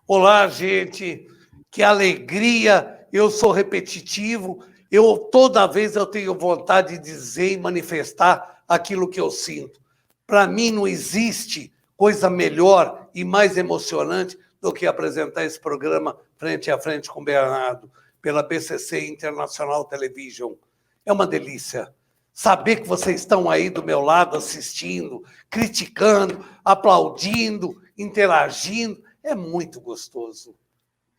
Olá, gente, que alegria, eu sou repetitivo, toda vez eu tenho vontade de dizer e manifestar aquilo que eu sinto. Para mim não existe coisa melhor e mais emocionante do que apresentar esse programa Frente a Frente com o Bernardo, pela BCC International Television. É uma delícia. Saber que vocês estão aí do meu lado assistindo, criticando, aplaudindo, interagindo, é muito gostoso.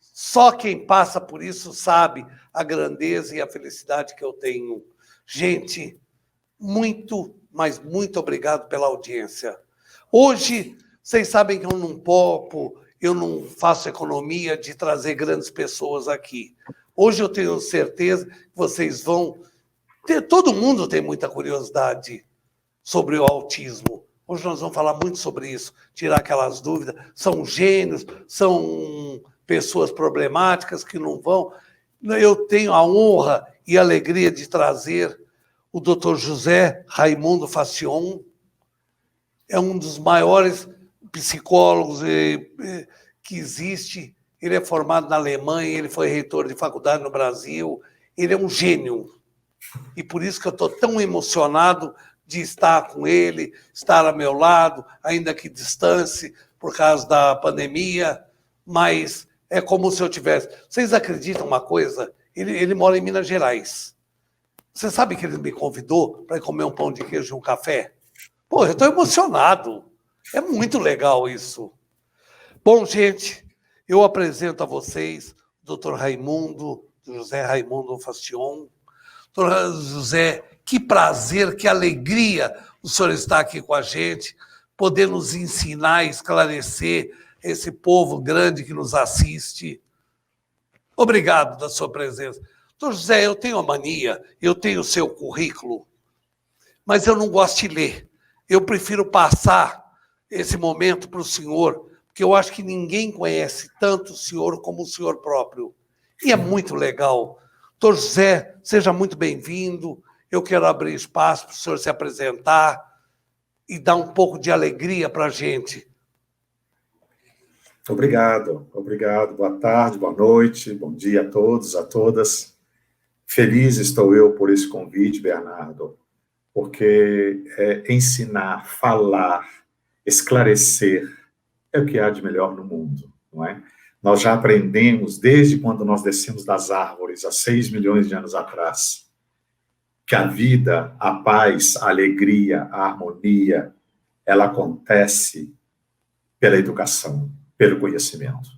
Só quem passa por isso sabe a grandeza e a felicidade que eu tenho. Gente, muito, mas muito obrigado pela audiência. Hoje, vocês sabem que eu não popo, eu não faço economia de trazer grandes pessoas aqui. Hoje eu tenho certeza que vocês vão ter, todo mundo tem muita curiosidade sobre o autismo. Hoje nós vamos falar muito sobre isso, tirar aquelas dúvidas. São gênios, são pessoas problemáticas que não vão. Eu tenho a honra e a alegria de trazer o Dr. José Raimundo Fassion. É um dos maiores psicólogos que existe. Ele é formado na Alemanha, ele foi reitor de faculdade no Brasil. Ele é um gênio. E por isso que eu estou tão emocionado de estar com ele, estar ao meu lado, ainda que distante, por causa da pandemia, mas é como se eu tivesse... Vocês acreditam uma coisa? Ele mora em Minas Gerais. Você sabe que ele me convidou para ir comer um pão de queijo e um café? Pô, eu estou emocionado. É muito legal isso. Bom, gente, eu apresento a vocês o Dr. Raimundo, José Raimundo Fassion. Doutor José, que prazer, que alegria o senhor estar aqui com a gente, poder nos ensinar, esclarecer esse povo grande que nos assiste. Obrigado da sua presença. Doutor José, eu tenho a mania, eu tenho o seu currículo, mas eu não gosto de ler. Eu prefiro passar esse momento para o senhor, porque eu acho que ninguém conhece tanto o senhor como o senhor próprio. E é muito legal. Doutor José, seja muito bem-vindo. Eu quero abrir espaço para o senhor se apresentar e dar um pouco de alegria para a gente. Obrigado. Boa tarde, boa noite, bom dia a todos, a todas. Feliz estou eu por esse convite, Bernardo, porque ensinar, falar, esclarecer é o que há de melhor no mundo, não é? Nós já aprendemos, desde quando nós descemos das árvores, há 6 milhões de anos atrás, que a vida, a paz, a alegria, a harmonia, ela acontece pela educação, pelo conhecimento.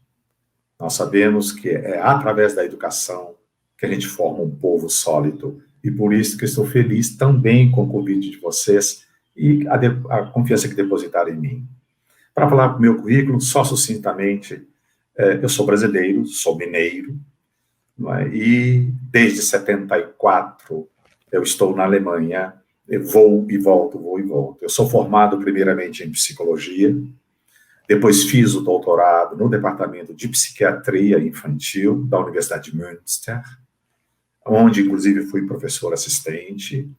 Nós sabemos que é através da educação que a gente forma um povo sólido. E por isso que estou feliz também com o convite de vocês e a confiança que depositaram em mim. Para falar do meu currículo, só sucintamente, eu sou brasileiro, sou mineiro, não é? E desde 74 eu estou na Alemanha, eu vou e volto. Eu sou formado primeiramente em psicologia, depois fiz o doutorado no departamento de psiquiatria infantil da Universidade de Münster, onde inclusive fui professor assistente.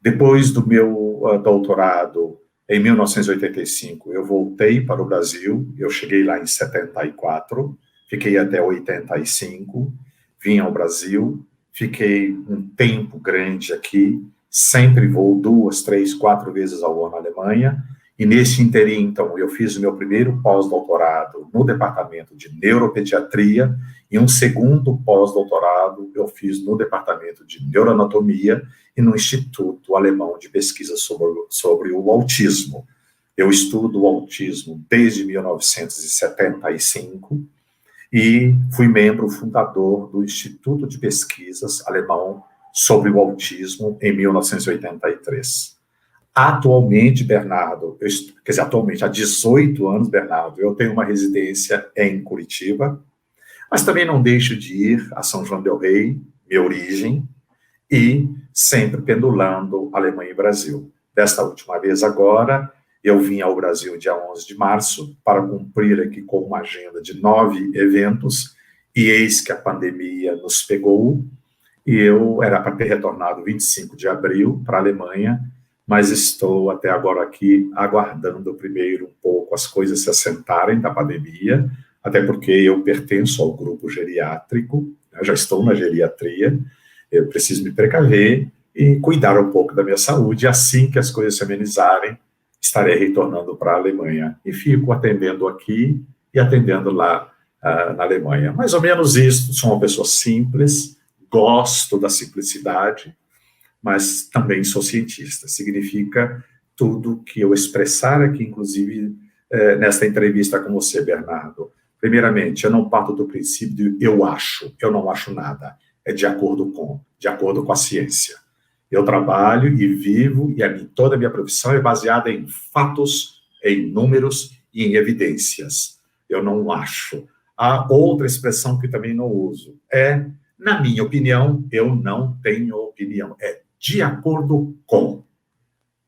Depois do meu doutorado, em 1985, eu voltei para o Brasil, eu cheguei lá em 74, fiquei até 85, vim ao Brasil, fiquei um tempo grande aqui, sempre vou 2, 3, 4 vezes ao ano na Alemanha, e nesse interim, então, eu fiz o meu primeiro pós-doutorado no departamento de neuropediatria, e um segundo pós-doutorado eu fiz no departamento de neuroanatomia e no Instituto Alemão de Pesquisa sobre o Autismo. Eu estudo o autismo desde 1975 e fui membro fundador do Instituto de Pesquisas Alemão sobre o Autismo em 1983. Atualmente, Bernardo, atualmente há 18 anos, Bernardo, eu tenho uma residência em Curitiba, mas também não deixo de ir a São João del Rei, minha origem, e sempre pendulando Alemanha e Brasil. Desta última vez agora, eu vim ao Brasil dia 11 de março para cumprir aqui com uma agenda de 9 eventos, e eis que a pandemia nos pegou, e eu era para ter retornado 25 de abril para a Alemanha, mas estou até agora aqui aguardando primeiro um pouco as coisas se assentarem da pandemia, até porque eu pertenço ao grupo geriátrico, já estou na geriatria, eu preciso me precaver e cuidar um pouco da minha saúde, assim que as coisas se amenizarem, estarei retornando para a Alemanha, e fico atendendo aqui e atendendo lá na Alemanha. Mais ou menos isso, sou uma pessoa simples, gosto da simplicidade, mas também sou cientista, significa tudo que eu expressar aqui, inclusive nesta entrevista com você, Bernardo. Primeiramente, eu não parto do princípio de eu não acho nada, é de acordo com a ciência. Eu trabalho e vivo, e toda a minha profissão é baseada em fatos, em números e em evidências. Eu não acho. Há outra expressão que também não uso, na minha opinião, eu não tenho opinião, é de acordo com.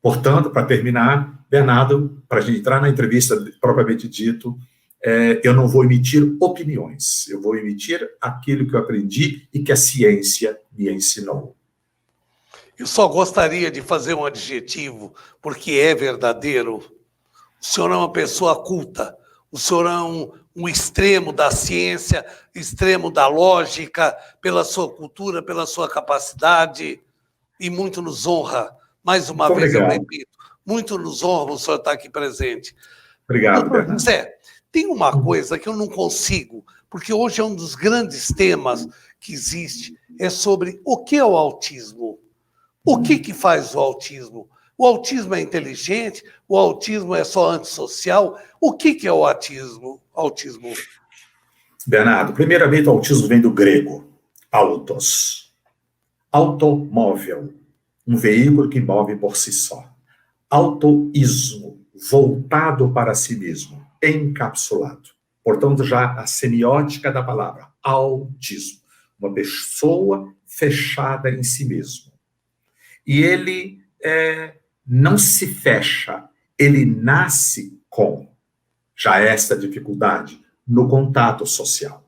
Portanto, para terminar, Bernardo, para a gente entrar na entrevista propriamente dito, eu não vou emitir opiniões, eu vou emitir aquilo que eu aprendi e que a ciência me ensinou. Eu só gostaria de fazer um adjetivo, porque é verdadeiro. O senhor é uma pessoa culta, o senhor é um extremo da ciência, extremo da lógica, pela sua cultura, pela sua capacidade, e muito nos honra. Mais uma vez eu repito, muito nos honra o senhor estar aqui presente. Obrigado, Bernardo. Zé, tem uma coisa que eu não consigo, porque hoje é um dos grandes temas que existe, é sobre o que é o autismo. O que faz o autismo? O autismo é inteligente? O autismo é só antissocial? O que é o autismo? Bernardo, primeiramente o autismo vem do grego, autos, automóvel, um veículo que move por si só. Autoísmo, voltado para si mesmo, encapsulado. Portanto, já a semiótica da palavra, autismo, uma pessoa fechada em si mesmo. E ele não se fecha, ele nasce com já esta dificuldade no contato social.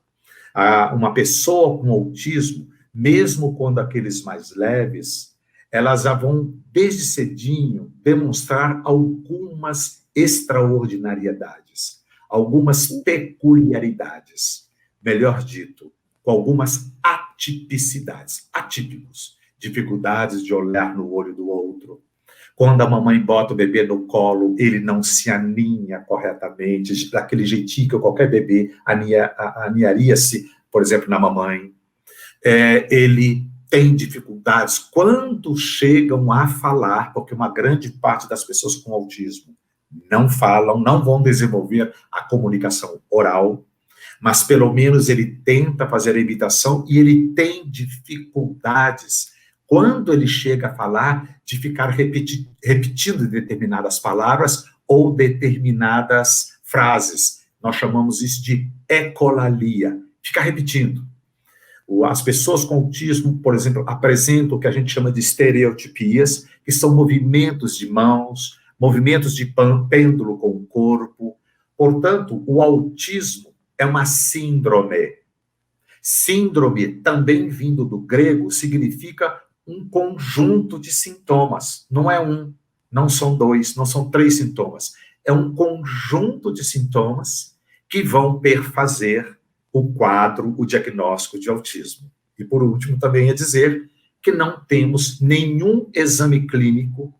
Uma pessoa com autismo, mesmo quando aqueles mais leves, elas já vão, desde cedinho, demonstrar algumas extraordinariedades, algumas peculiaridades, melhor dito, com algumas atipicidades, atípicos. Dificuldades de olhar no olho do outro. Quando a mamãe bota o bebê no colo, ele não se aninha corretamente, daquele jeitinho que qualquer bebê aninharia-se, por exemplo, na mamãe. Ele tem dificuldades quando chegam a falar, porque uma grande parte das pessoas com autismo não falam, não vão desenvolver a comunicação oral, mas pelo menos ele tenta fazer a imitação e ele tem dificuldades quando ele chega a falar, de ficar repetindo determinadas palavras ou determinadas frases. Nós chamamos isso de ecolalia, ficar repetindo. As pessoas com autismo, por exemplo, apresentam o que a gente chama de estereotipias, que são movimentos de mãos, movimentos de pêndulo com o corpo. Portanto, o autismo é uma síndrome. Síndrome, também vindo do grego, significa um conjunto de sintomas. Não é um, não são dois, não são três sintomas. É um conjunto de sintomas que vão perfazer o quadro, o diagnóstico de autismo. E, por último, também é dizer que não temos nenhum exame clínico,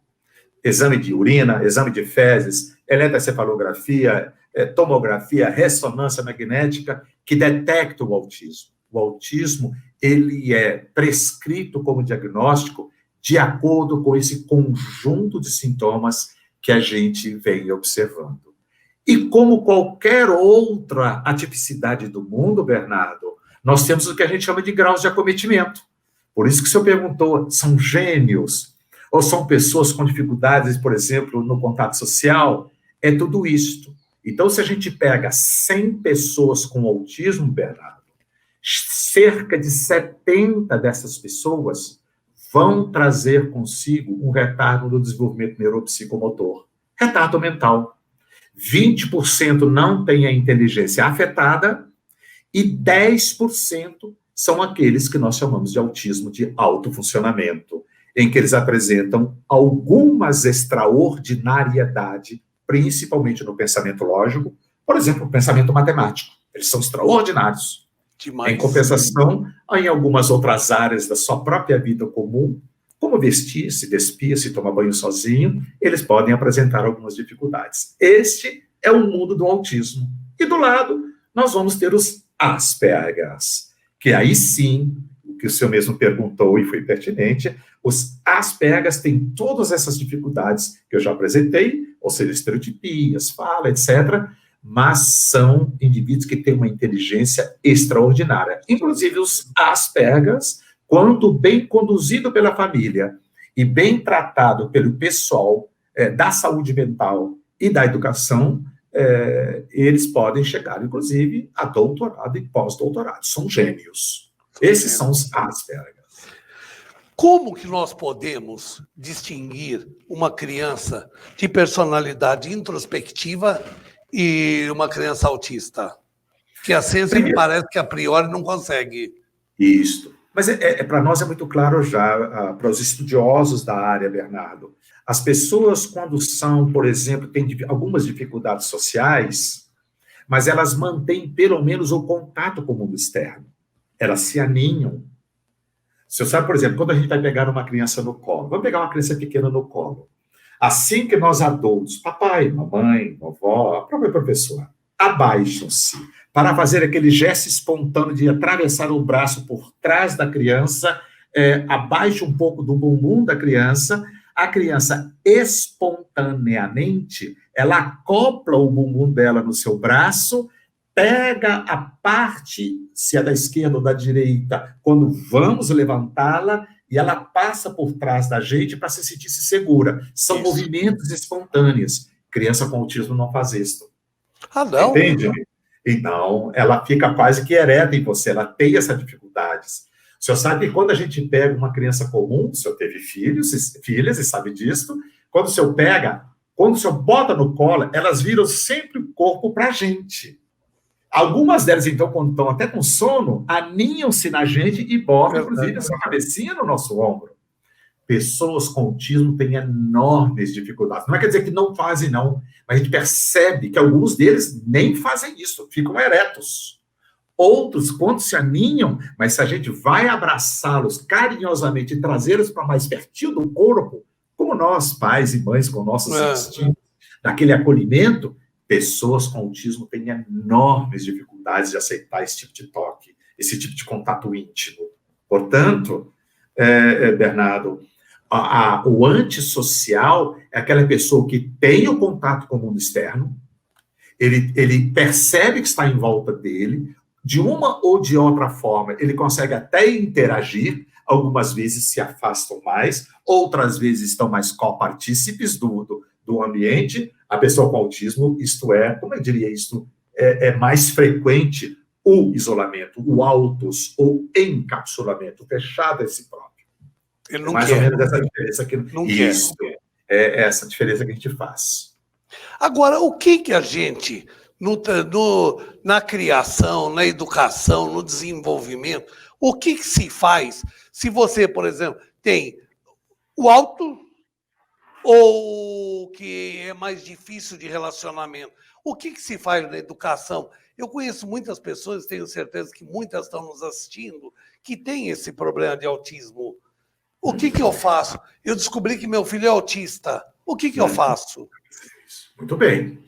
exame de urina, exame de fezes, eletroencefalografia, tomografia, ressonância magnética, que detecta o autismo. O autismo, ele é prescrito como diagnóstico de acordo com esse conjunto de sintomas que a gente vem observando. E como qualquer outra atipicidade do mundo, Bernardo, nós temos o que a gente chama de graus de acometimento. Por isso que o senhor perguntou, são gênios? Ou são pessoas com dificuldades, por exemplo, no contato social? É tudo isto. Então, se a gente pega 100 pessoas com autismo, Bernardo, cerca de 70 dessas pessoas vão trazer consigo um retardo no desenvolvimento neuropsicomotor, retardo mental. 20% não têm a inteligência afetada e 10% são aqueles que nós chamamos de autismo de alto funcionamento, em que eles apresentam algumas extraordinariedades, principalmente no pensamento lógico, por exemplo, o pensamento matemático. Eles são extraordinários. Demais. Em compensação, em algumas outras áreas da sua própria vida comum, como vestir, se despir, se tomar banho sozinho, eles podem apresentar algumas dificuldades. Este é o mundo do autismo. E do lado, nós vamos ter os Aspergers, que aí sim, o que o senhor mesmo perguntou e foi pertinente, os Aspergers têm todas essas dificuldades que eu já apresentei, ou seja, estereotipias, fala, etc., mas são indivíduos que têm uma inteligência extraordinária. Inclusive os Aspergers, quando bem conduzido pela família e bem tratado pelo pessoal da saúde mental e da educação, eles podem chegar, inclusive, a doutorado e pós-doutorado. São gênios. Esses são os Aspergers. Como que nós podemos distinguir uma criança de personalidade introspectiva e uma criança autista? Que a ciência me parece que a priori não consegue. Isso. Mas para nós é muito claro já, para os estudiosos da área, Bernardo. As pessoas, quando são, por exemplo, têm algumas dificuldades sociais, mas elas mantêm pelo menos o contato com o mundo externo. Elas se aninham. Você sabe, por exemplo, quando a gente vai pegar uma criança no colo, vamos pegar uma criança pequena no colo. Assim que nós adultos, papai, mamãe, vovó, a própria professora, abaixam-se para fazer aquele gesto espontâneo de atravessar o braço por trás da criança, abaixa um pouco do bumbum da criança, a criança espontaneamente, ela acopla o bumbum dela no seu braço, pega a parte, se é da esquerda ou da direita, quando vamos levantá-la, e ela passa por trás da gente para se sentir segura. São movimentos espontâneos. Criança com autismo não faz isso. Ah, não? Entende? Então, ela fica quase que ereta em você, ela tem essas dificuldades. O senhor sabe que quando a gente pega uma criança comum, o senhor teve filhos, filhas, e sabe disso, quando o senhor pega, quando o senhor bota no colo, elas viram sempre o corpo para a gente. Algumas delas, então, quando estão até com sono, aninham-se na gente e botam, inclusive, a sua cabecinha no nosso ombro. Pessoas com autismo têm enormes dificuldades. Não quer dizer que não fazem, não, mas a gente percebe que alguns deles nem fazem isso, ficam eretos. Outros, quando se aninham, mas se a gente vai abraçá-los carinhosamente e trazê-los para mais pertinho do corpo, como nós, pais e mães, com nossos instintos, daquele acolhimento, pessoas com autismo têm enormes dificuldades de aceitar esse tipo de toque, esse tipo de contato íntimo. Portanto, Bernardo, o antissocial é aquela pessoa que tem o contato com o mundo externo, ele percebe que está em volta dele, de uma ou de outra forma, ele consegue até interagir, algumas vezes se afastam mais, outras vezes estão mais copartícipes do ambiente. A pessoa com autismo, isto como eu diria isso, é mais frequente o isolamento, o autos, ou encapsulamento, fechado a si próprio. Ele não mais quer. ou menos essa diferença que não isso, quer. É essa diferença que a gente faz. Agora, o que a gente, na criação, na educação, no desenvolvimento, o que se faz se você, por exemplo, tem o alto ou que é mais difícil de relacionamento? O que se faz na educação? Eu conheço muitas pessoas, tenho certeza que muitas estão nos assistindo, que têm esse problema de autismo. O que eu faço? Eu descobri que meu filho é autista. O que eu faço? Muito bem.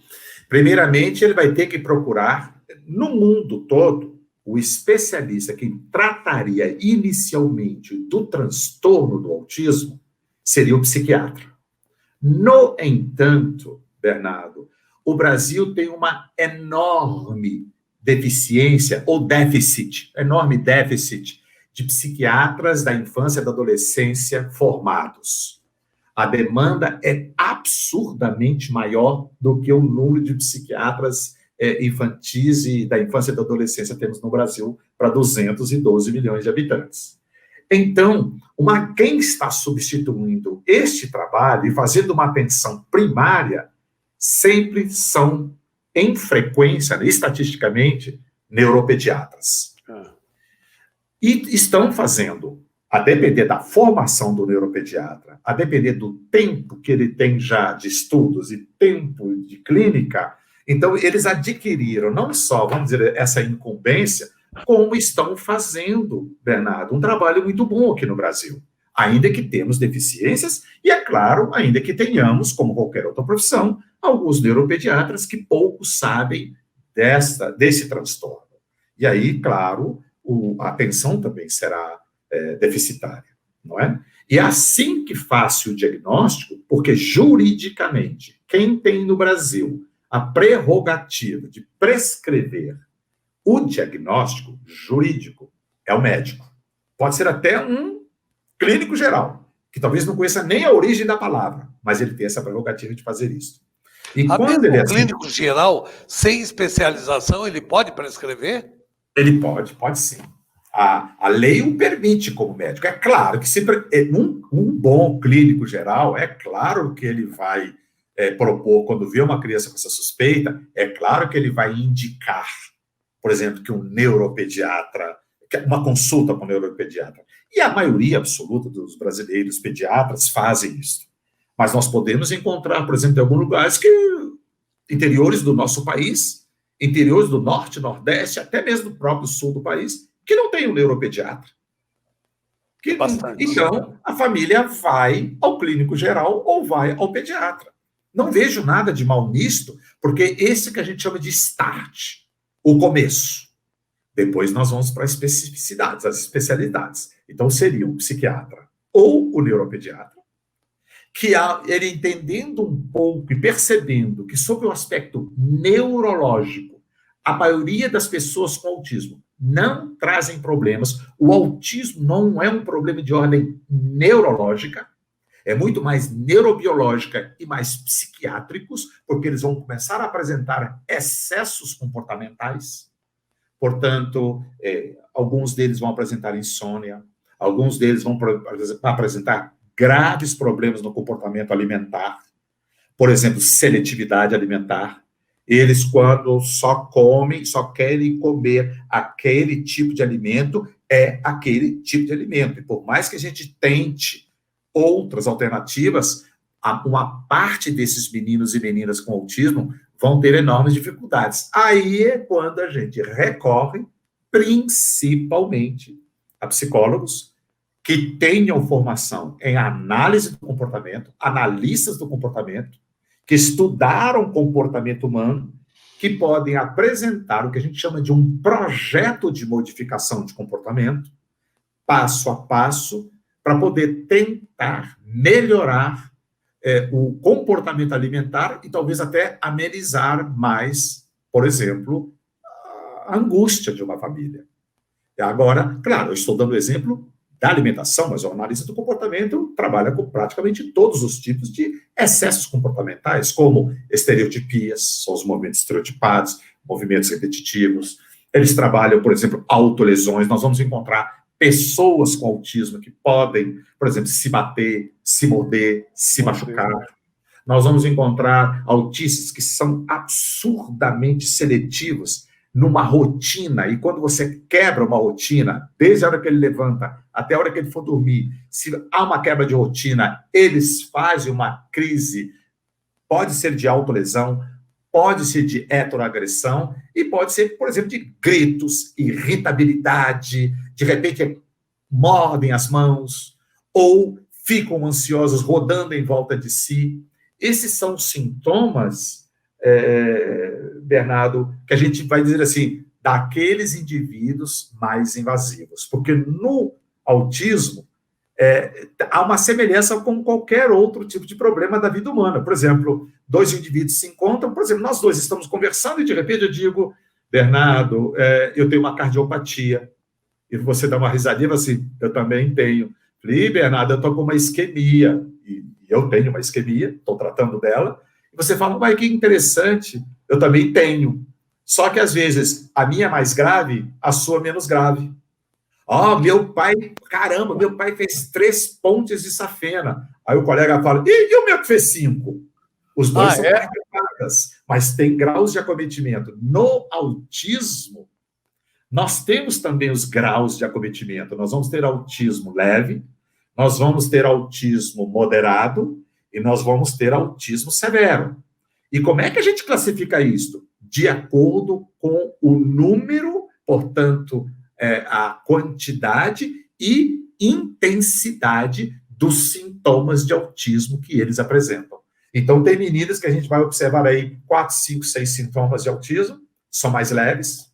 Primeiramente, ele vai ter que procurar, no mundo todo, o especialista que trataria inicialmente do transtorno do autismo seria o psiquiatra. No entanto, Bernardo, o Brasil tem uma enorme deficiência, ou déficit, enorme déficit de psiquiatras da infância e da adolescência formados. A demanda é absurdamente maior do que o número de psiquiatras infantis e da infância e da adolescência temos no Brasil para 212 milhões de habitantes. Então, quem está substituindo este trabalho e fazendo uma atenção primária sempre são, em frequência, estatisticamente, neuropediatras. E estão fazendo, a depender da formação do neuropediatra, a depender do tempo que ele tem já de estudos e tempo de clínica, Então, eles adquiriram não só, vamos dizer, essa incumbência, como estão fazendo, Bernardo, um trabalho muito bom aqui no Brasil. Ainda que temos deficiências, e é claro, ainda que tenhamos, como qualquer outra profissão, alguns neuropediatras que pouco sabem desse transtorno. E aí, claro, a atenção também será deficitária, não é? E é assim que faz-se o diagnóstico, porque juridicamente, quem tem no Brasil a prerrogativa de prescrever o diagnóstico jurídico é o médico. Pode ser até um clínico geral, que talvez não conheça nem a origem da palavra, mas ele tem essa prerrogativa de fazer isso. E quando ele é clínico geral, sem especialização, ele pode prescrever? Ele pode sim. A lei o permite como médico. É claro que um bom clínico geral, é claro que ele vai propor, quando vê uma criança com essa suspeita, é claro que ele vai indicar, por exemplo, que um neuropediatra, uma consulta com um neuropediatra. E a maioria absoluta dos brasileiros pediatras fazem isso. Mas nós podemos encontrar, por exemplo, em alguns lugares interiores do nosso país, interiores do norte, nordeste, até mesmo do próprio sul do país, que não tem um neuropediatra. Então, a família vai ao clínico geral ou vai ao pediatra. Não vejo nada de mal nisto, porque esse que a gente chama de start, o começo. Depois nós vamos para as especificidades, as especialidades. Então, seria o psiquiatra ou o neuropediatra, que ele entendendo um pouco e percebendo que, sob o aspecto neurológico, a maioria das pessoas com autismo não trazem problemas. O autismo não é um problema de ordem neurológica, é muito mais neurobiológica e mais psiquiátricos, porque eles vão começar a apresentar excessos comportamentais. Portanto, alguns deles vão apresentar insônia, alguns deles vão apresentar graves problemas no comportamento alimentar, por exemplo, seletividade alimentar. Eles, quando só querem comer aquele tipo de alimento, é aquele tipo de alimento. E por mais que a gente tente outras alternativas, uma parte desses meninos e meninas com autismo vão ter enormes dificuldades. Aí é quando a gente recorre, principalmente, a psicólogos que tenham formação em análise do comportamento, analistas do comportamento, que estudaram comportamento humano, que podem apresentar o que a gente chama de um projeto de modificação de comportamento, passo a passo, para poder tentar melhorar o comportamento alimentar e talvez até amenizar mais, por exemplo, a angústia de uma família. Agora, claro, eu estou dando o exemplo da alimentação, mas o analista do comportamento trabalha com praticamente todos os tipos de excessos comportamentais, como estereotipias, são os movimentos estereotipados, movimentos repetitivos. Eles trabalham, por exemplo, autolesões. Nós vamos encontrar pessoas com autismo que podem, por exemplo, se bater, se morder, se machucar. Nós vamos encontrar autistas que são absurdamente seletivos numa rotina, e quando você quebra uma rotina, desde a hora que ele levanta até a hora que ele for dormir, se há uma quebra de rotina, eles fazem uma crise, pode ser de autolesão, pode ser de heteroagressão, e pode ser, por exemplo, de gritos, irritabilidade, de repente mordem as mãos, ou ficam ansiosos, rodando em volta de si. Esses são sintomas, Bernardo, que a gente vai dizer assim, daqueles indivíduos mais invasivos. Porque no autismo, há uma semelhança com qualquer outro tipo de problema da vida humana. Por exemplo, dois indivíduos se encontram, por exemplo, nós dois estamos conversando e de repente eu digo, Bernardo, eu tenho uma cardiopatia. E você dá uma risadinha assim, eu também tenho. Falei, Bernardo, eu estou com uma isquemia. E eu tenho uma isquemia, estou tratando dela. E você fala, mas que interessante, eu também tenho. Só que, às vezes, a minha é mais grave, a sua é menos grave. Meu pai, caramba, meu pai fez 3 pontes de safena. Aí o colega fala, e o meu que fez 5? Os dois são carregadas, mas tem graus de acometimento. No autismo, nós temos também os graus de acometimento. Nós vamos ter autismo leve, nós vamos ter autismo moderado, e nós vamos ter autismo severo. E como é que a gente classifica isso? De acordo com o número, portanto, a quantidade e intensidade dos sintomas de autismo que eles apresentam. Então, tem meninas que a gente vai observar aí 4, 5, 6 sintomas de autismo, são mais leves,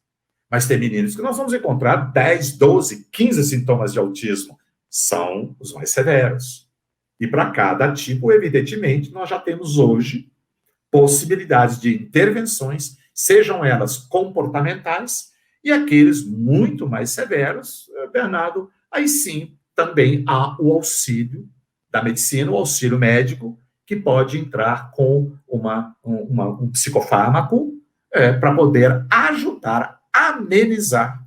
mas tem meninos que nós vamos encontrar 10, 12, 15 sintomas de autismo, são os mais severos. E para cada tipo, evidentemente, nós já temos hoje possibilidades de intervenções, sejam elas comportamentais, e aqueles muito mais severos, Bernardo, aí sim, também há o auxílio da medicina, o auxílio médico, que pode entrar com um psicofármaco para poder ajudar a amenizar,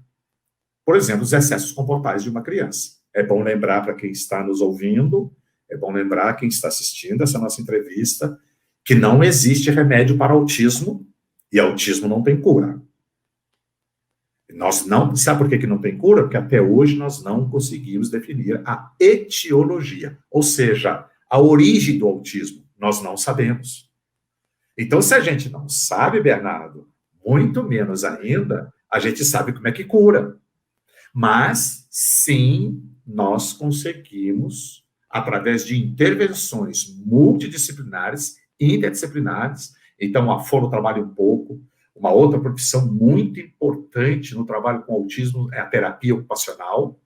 por exemplo, os excessos comportais de uma criança. É bom lembrar para quem está nos ouvindo, é bom lembrar quem está assistindo essa nossa entrevista, que não existe remédio para autismo, e autismo não tem cura. Nós não, sabe por que não tem cura? Porque até hoje nós não conseguimos definir a etiologia, ou seja, a origem do autismo, nós não sabemos. Então, se a gente não sabe, Bernardo, muito menos ainda, a gente sabe como é que cura. Mas, sim, nós conseguimos, através de intervenções multidisciplinares, interdisciplinares, então a Foro trabalha um pouco. Uma outra profissão muito importante no trabalho com autismo é a terapia ocupacional.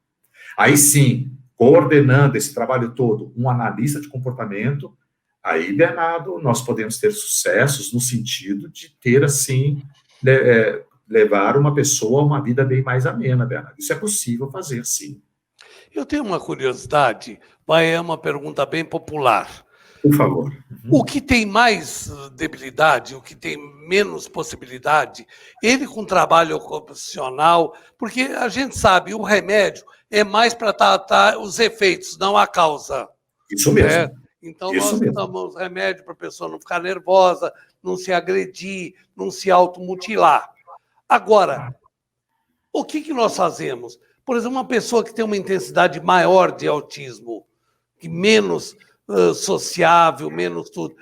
Aí sim, coordenando esse trabalho todo, um analista de comportamento. Aí, Bernardo, nós podemos ter sucessos no sentido de ter, assim, levar uma pessoa a uma vida bem mais amena, Bernardo. Isso é possível fazer, sim. Eu tenho uma curiosidade, é uma pergunta bem popular. Por favor. O que tem mais debilidade, o que tem menos possibilidade, ele com trabalho ocupacional, porque a gente sabe, o remédio é mais para tratar os efeitos, não a causa. Isso mesmo. Então, nós damos remédio para a pessoa não ficar nervosa, não se agredir, não se automutilar. Agora, o que nós fazemos? Por exemplo, uma pessoa que tem uma intensidade maior de autismo, que menos sociável, menos tudo.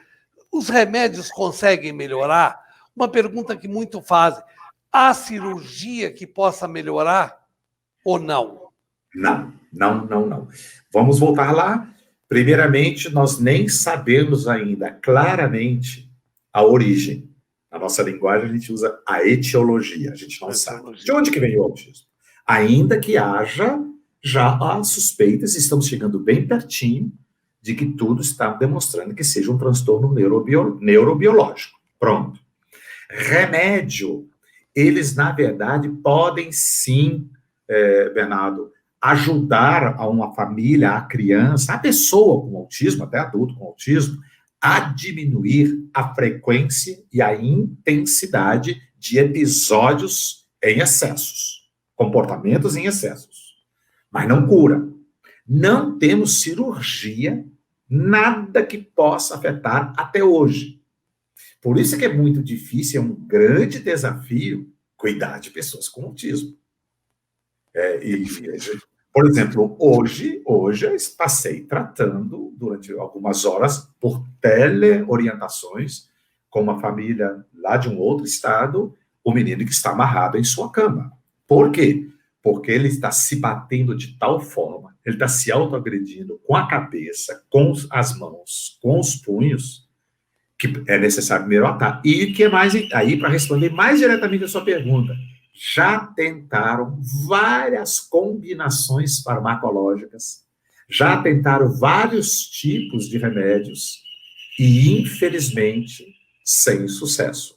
Os remédios conseguem melhorar? Uma pergunta que muito fazem. Há cirurgia que possa melhorar ou não? Não. Vamos voltar lá. Primeiramente, nós nem sabemos ainda claramente a origem. Na nossa linguagem, a gente usa a etiologia. A gente não sabe. De onde que vem o autismo? Ainda que haja já as suspeitas, estamos chegando bem pertinho de que tudo está demonstrando que seja um transtorno neurobiológico. Pronto. Remédio, eles, na verdade, podem sim, Bernardo, ajudar a uma família, a criança, a pessoa com autismo, até adulto com autismo, a diminuir a frequência e a intensidade de episódios em excessos, comportamentos em excessos. Mas não cura. Não temos cirurgia, nada que possa afetar até hoje. Por isso que é muito difícil, é um grande desafio cuidar de pessoas com autismo. Por exemplo, hoje eu passei tratando, durante algumas horas, por teleorientações, com uma família lá de um outro estado, o menino que está amarrado em sua cama. Por quê? Porque ele está se batendo de tal forma, ele está se autoagredindo com a cabeça, com as mãos, com os punhos, que é necessário primeiro atar. E que é mais, aí, para responder mais diretamente a sua pergunta, já tentaram várias combinações farmacológicas, já tentaram vários tipos de remédios, e, infelizmente, sem sucesso.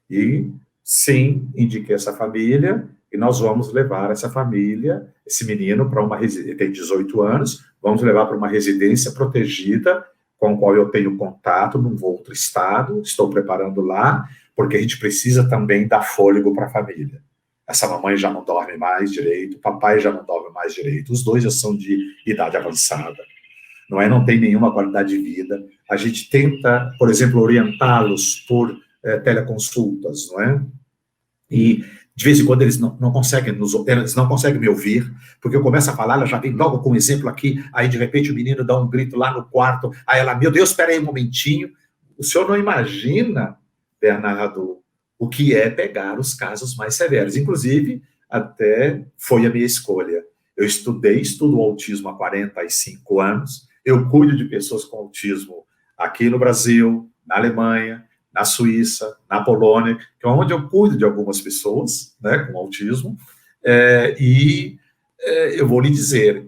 E, sim, indiquei essa família, e nós vamos levar essa família, esse menino, para uma residência, ele tem 18 anos, vamos levar para uma residência protegida, com a qual eu tenho contato num outro estado, estou preparando lá, porque a gente precisa também dar fôlego para a família. Essa mamãe já não dorme mais direito, o papai já não dorme mais direito, os dois já são de idade avançada, não tem nenhuma qualidade de vida. A gente tenta, por exemplo, orientá-los por teleconsultas, não é? E de vez em quando eles não conseguem me ouvir, porque eu começo a falar, ela já vem logo com um exemplo aqui, aí de repente o menino dá um grito lá no quarto, aí ela, meu Deus, espera aí um momentinho, o senhor não imagina, Bernardo, o que é pegar os casos mais severos. Inclusive, até foi a minha escolha. Eu estudo autismo há 45 anos, eu cuido de pessoas com autismo aqui no Brasil, na Alemanha, na Suíça, na Polônia, que é onde eu cuido de algumas pessoas, né, com autismo, eu vou lhe dizer,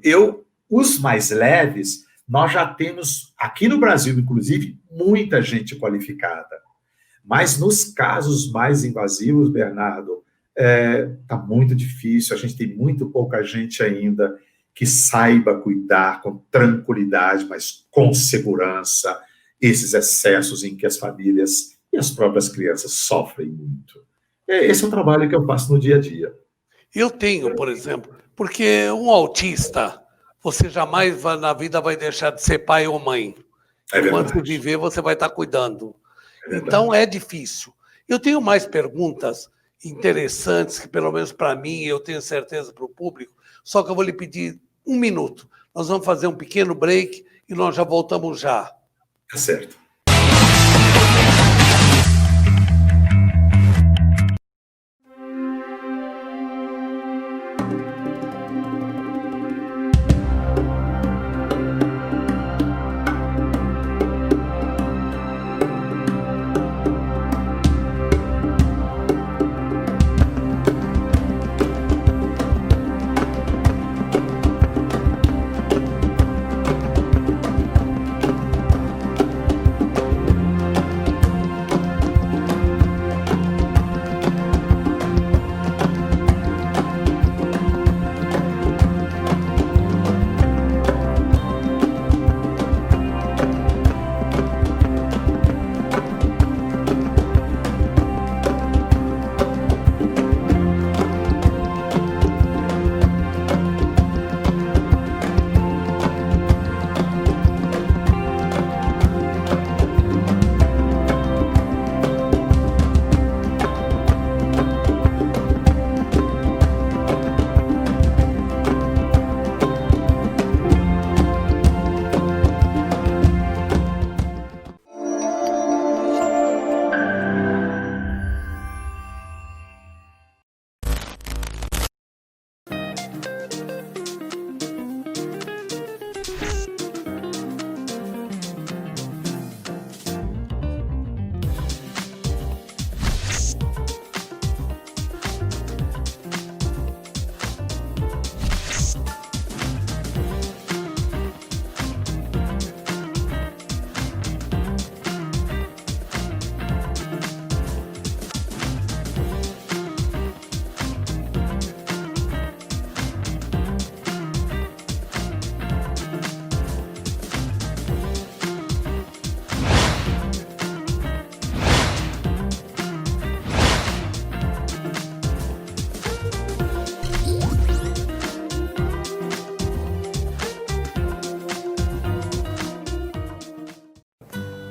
os mais leves, nós já temos, aqui no Brasil, inclusive, muita gente qualificada. Mas nos casos mais invasivos, Bernardo, está muito difícil, a gente tem muito pouca gente ainda que saiba cuidar com tranquilidade, mas com segurança, esses excessos em que as famílias e as próprias crianças sofrem muito. Esse é o trabalho que eu faço no dia a dia. Eu tenho, por exemplo, porque um autista, você jamais na vida vai deixar de ser pai ou mãe. Enquanto você viver, você vai estar cuidando. Então, é difícil. Eu tenho mais perguntas interessantes, que pelo menos para mim, eu tenho certeza para o público, só que eu vou lhe pedir 1 minuto. Nós vamos fazer um pequeno break e nós já voltamos já. Tá certo.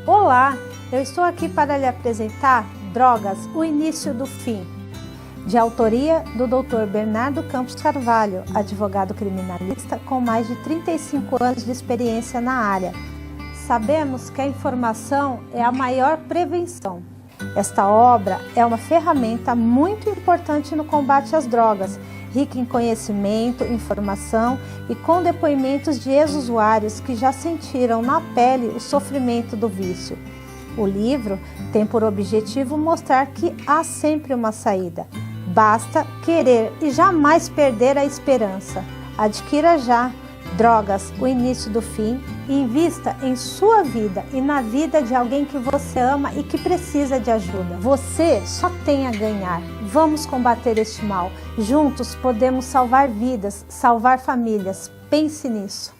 Olá, eu estou aqui para lhe apresentar Drogas, o Início do Fim, de autoria do Dr. Bernardo Campos Carvalho, advogado criminalista com mais de 35 anos de experiência na área. Sabemos que a informação é a maior prevenção. Esta obra é uma ferramenta muito importante no combate às drogas, rica em conhecimento, informação e com depoimentos de ex-usuários que já sentiram na pele o sofrimento do vício. O livro tem por objetivo mostrar que há sempre uma saída. Basta querer e jamais perder a esperança. Adquira já Drogas, o Início do Fim e invista em sua vida e na vida de alguém que você ama e que precisa de ajuda. Você só tem a ganhar. Vamos combater este mal. Juntos podemos salvar vidas, salvar famílias. Pense nisso.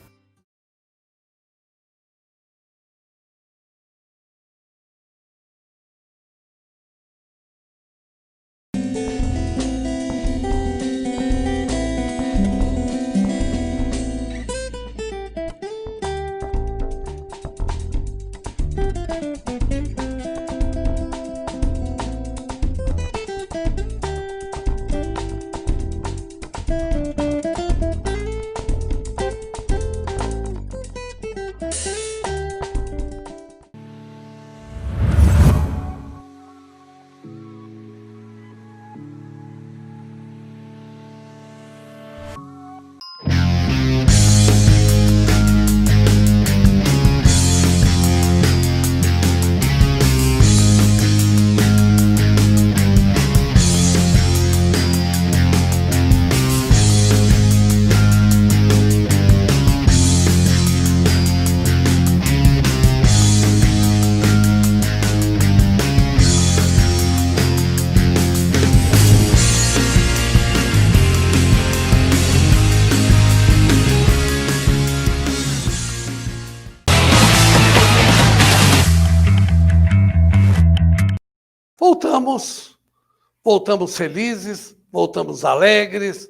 Voltamos felizes, voltamos alegres,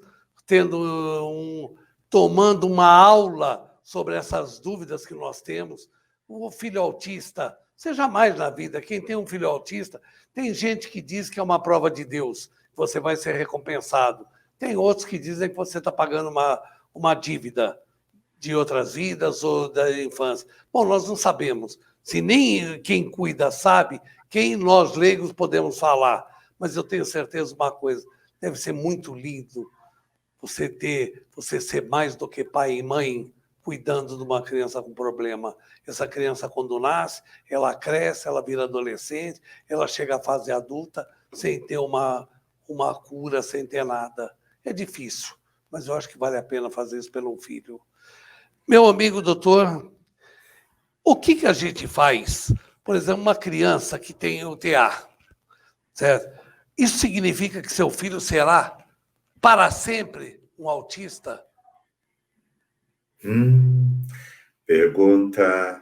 tomando uma aula sobre essas dúvidas que nós temos. O filho autista, você jamais na vida, quem tem um filho autista, tem gente que diz que é uma prova de Deus, que você vai ser recompensado. Tem outros que dizem que você está pagando uma dívida de outras vidas ou da infância. Bom, nós não sabemos. Se nem quem cuida sabe, quem nós leigos podemos falar. Mas eu tenho certeza de uma coisa, deve ser muito lindo você ser mais do que pai e mãe cuidando de uma criança com problema. Essa criança, quando nasce, ela cresce, ela vira adolescente, ela chega à fase adulta sem ter uma cura, sem ter nada. É difícil, mas eu acho que vale a pena fazer isso pelo filho. Meu amigo doutor, o que a gente faz? Por exemplo, uma criança que tem o TA, certo? Isso significa que seu filho será para sempre um autista? Pergunta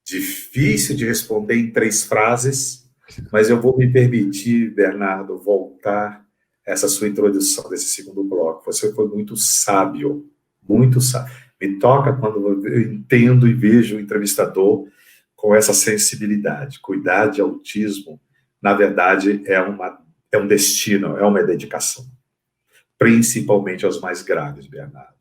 difícil de responder em 3 frases, mas eu vou me permitir, Bernardo, voltar essa sua introdução desse segundo bloco. Você foi muito sábio, muito sábio. Me toca quando eu entendo e vejo o entrevistador com essa sensibilidade. Cuidar de autismo, na verdade, é um destino, é uma dedicação. Principalmente aos mais graves, Bernardo,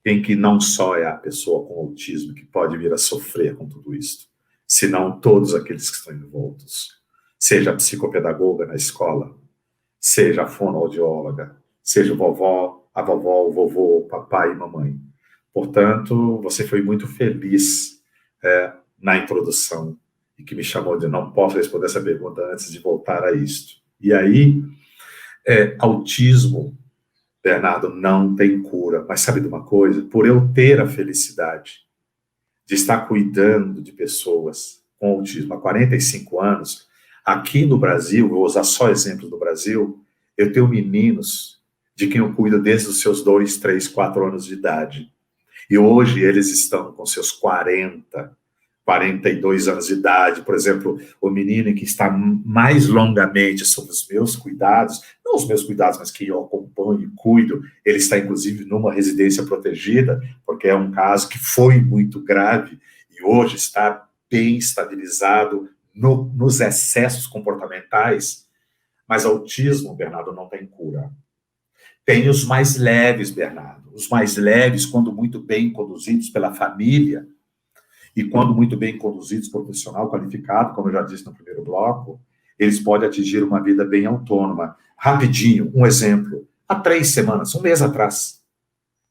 em que não só é a pessoa com autismo que pode vir a sofrer com tudo isso, senão todos aqueles que estão envoltos, seja a psicopedagoga na escola, seja a fonoaudióloga, seja a vovó, o vovô, o papai e mamãe. Portanto, você foi muito feliz na introdução e que me chamou de não posso responder essa pergunta antes de voltar a isto. E aí, autismo, Bernardo, não tem cura. Mas sabe de uma coisa? Por eu ter a felicidade de estar cuidando de pessoas com autismo há 45 anos, aqui no Brasil, vou usar só exemplos do Brasil, eu tenho meninos de quem eu cuido desde os seus 2, 3, 4 anos de idade. E hoje eles estão com seus 42 anos de idade. Por exemplo, o menino que está mais longamente sob os meus cuidados, não os meus cuidados, mas que eu acompanho e cuido, ele está inclusive numa residência protegida, porque é um caso que foi muito grave e hoje está bem estabilizado nos excessos comportamentais. Mas autismo, Bernardo, não tem cura. Tem os mais leves, Bernardo. Os mais leves, quando muito bem conduzidos pela família, e quando muito bem conduzidos, profissional qualificado, como eu já disse no primeiro bloco, eles podem atingir uma vida bem autônoma. Rapidinho, um exemplo. Há 3 semanas, um mês atrás,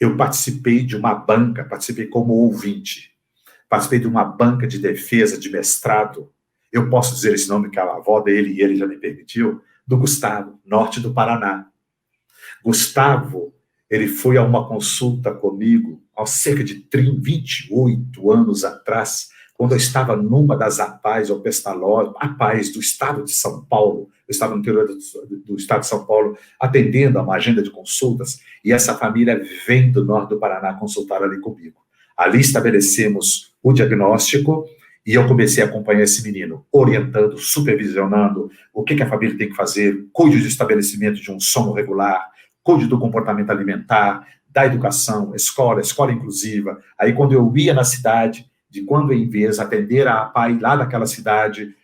eu participei de uma banca, participei como ouvinte, participei de uma banca de defesa de mestrado, eu posso dizer esse nome que a avó dele e ele já me permitiu, do Gustavo, norte do Paraná. Gustavo, ele foi a uma consulta comigo há cerca de 28 anos atrás, quando eu estava numa das APAES, ou Pestalozzi, APAES do estado de São Paulo, eu estava no interior do estado de São Paulo, atendendo a uma agenda de consultas, e essa família vem do norte do Paraná consultar ali comigo. Ali estabelecemos o diagnóstico, e eu comecei a acompanhar esse menino, orientando, supervisionando o que a família tem que fazer, cuide do estabelecimento de um sono regular, cuide do comportamento alimentar, da educação, escola inclusiva. Aí, quando eu ia na cidade, de quando em vez atender a pai lá daquela cidade,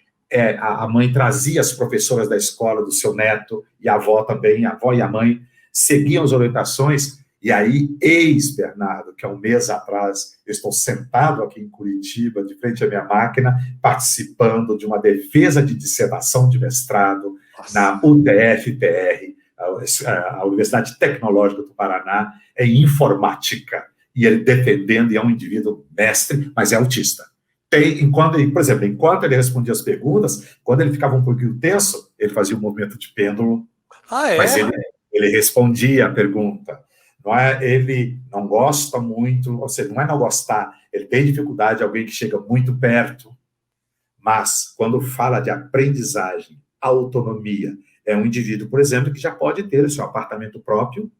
a mãe trazia as professoras da escola do seu neto, e a avó também, a avó e a mãe, seguiam as orientações, e aí, Bernardo, que há um mês atrás, eu estou sentado aqui em Curitiba, de frente à minha máquina, participando de uma defesa de dissertação de mestrado na UTF-PR, a Universidade Tecnológica do Paraná, em informática, e ele defendendo, e é um indivíduo mestre, mas é autista. Por exemplo, enquanto ele respondia as perguntas, quando ele ficava um pouquinho tenso, ele fazia um movimento de pêndulo, mas ele respondia a pergunta. Ele não gosta muito, ou seja, não é não gostar, ele tem dificuldade de alguém que chega muito perto, mas quando fala de aprendizagem, autonomia, é um indivíduo, por exemplo, que já pode ter o seu apartamento próprio,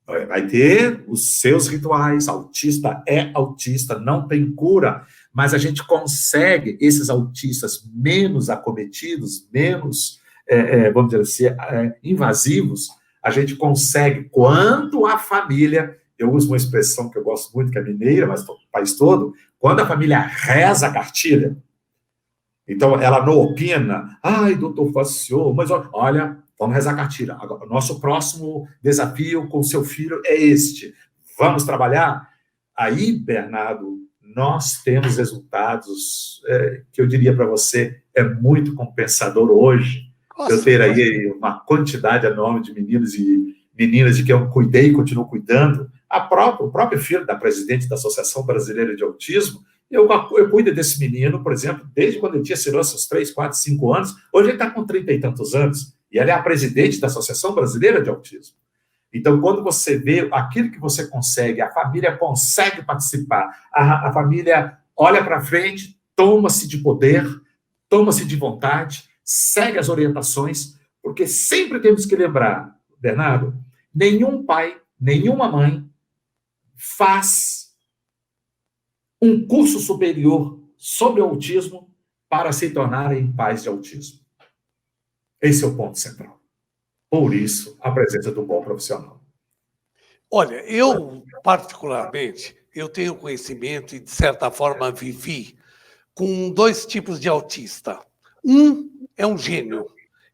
vai ter os seus rituais, autista é autista, não tem cura, mas a gente consegue, esses autistas menos acometidos, menos vamos dizer assim, invasivos, a gente consegue, quando a família, eu uso uma expressão que eu gosto muito, que é mineira, mas o país todo, quando a família reza a cartilha, então ela não opina, ai, doutor Faciô, mas olha, vamos rezar a cartilha, agora, nosso próximo desafio com o seu filho é este, vamos trabalhar? Aí, Bernardo, nós temos resultados que eu diria para você, é muito compensador hoje. Nossa, eu ter aí uma quantidade enorme de meninos e meninas de que eu cuidei e continuo cuidando. O próprio filho da presidente da Associação Brasileira de Autismo, eu cuido desse menino, por exemplo, desde quando ele tinha seus 3, 4, 5 anos, hoje ele está com 30 e tantos anos, e ela é a presidente da Associação Brasileira de Autismo. Então, quando você vê aquilo que você consegue, a família consegue participar, a família olha para frente, toma-se de poder, toma-se de vontade, segue as orientações, porque sempre temos que lembrar, Bernardo, nenhum pai, nenhuma mãe faz um curso superior sobre autismo para se tornarem pais de autismo. Esse é o ponto central. Por isso, a presença do bom profissional. Olha, eu, particularmente, eu tenho conhecimento e, de certa forma, vivi com 2 tipos de autista. Um é um gênio,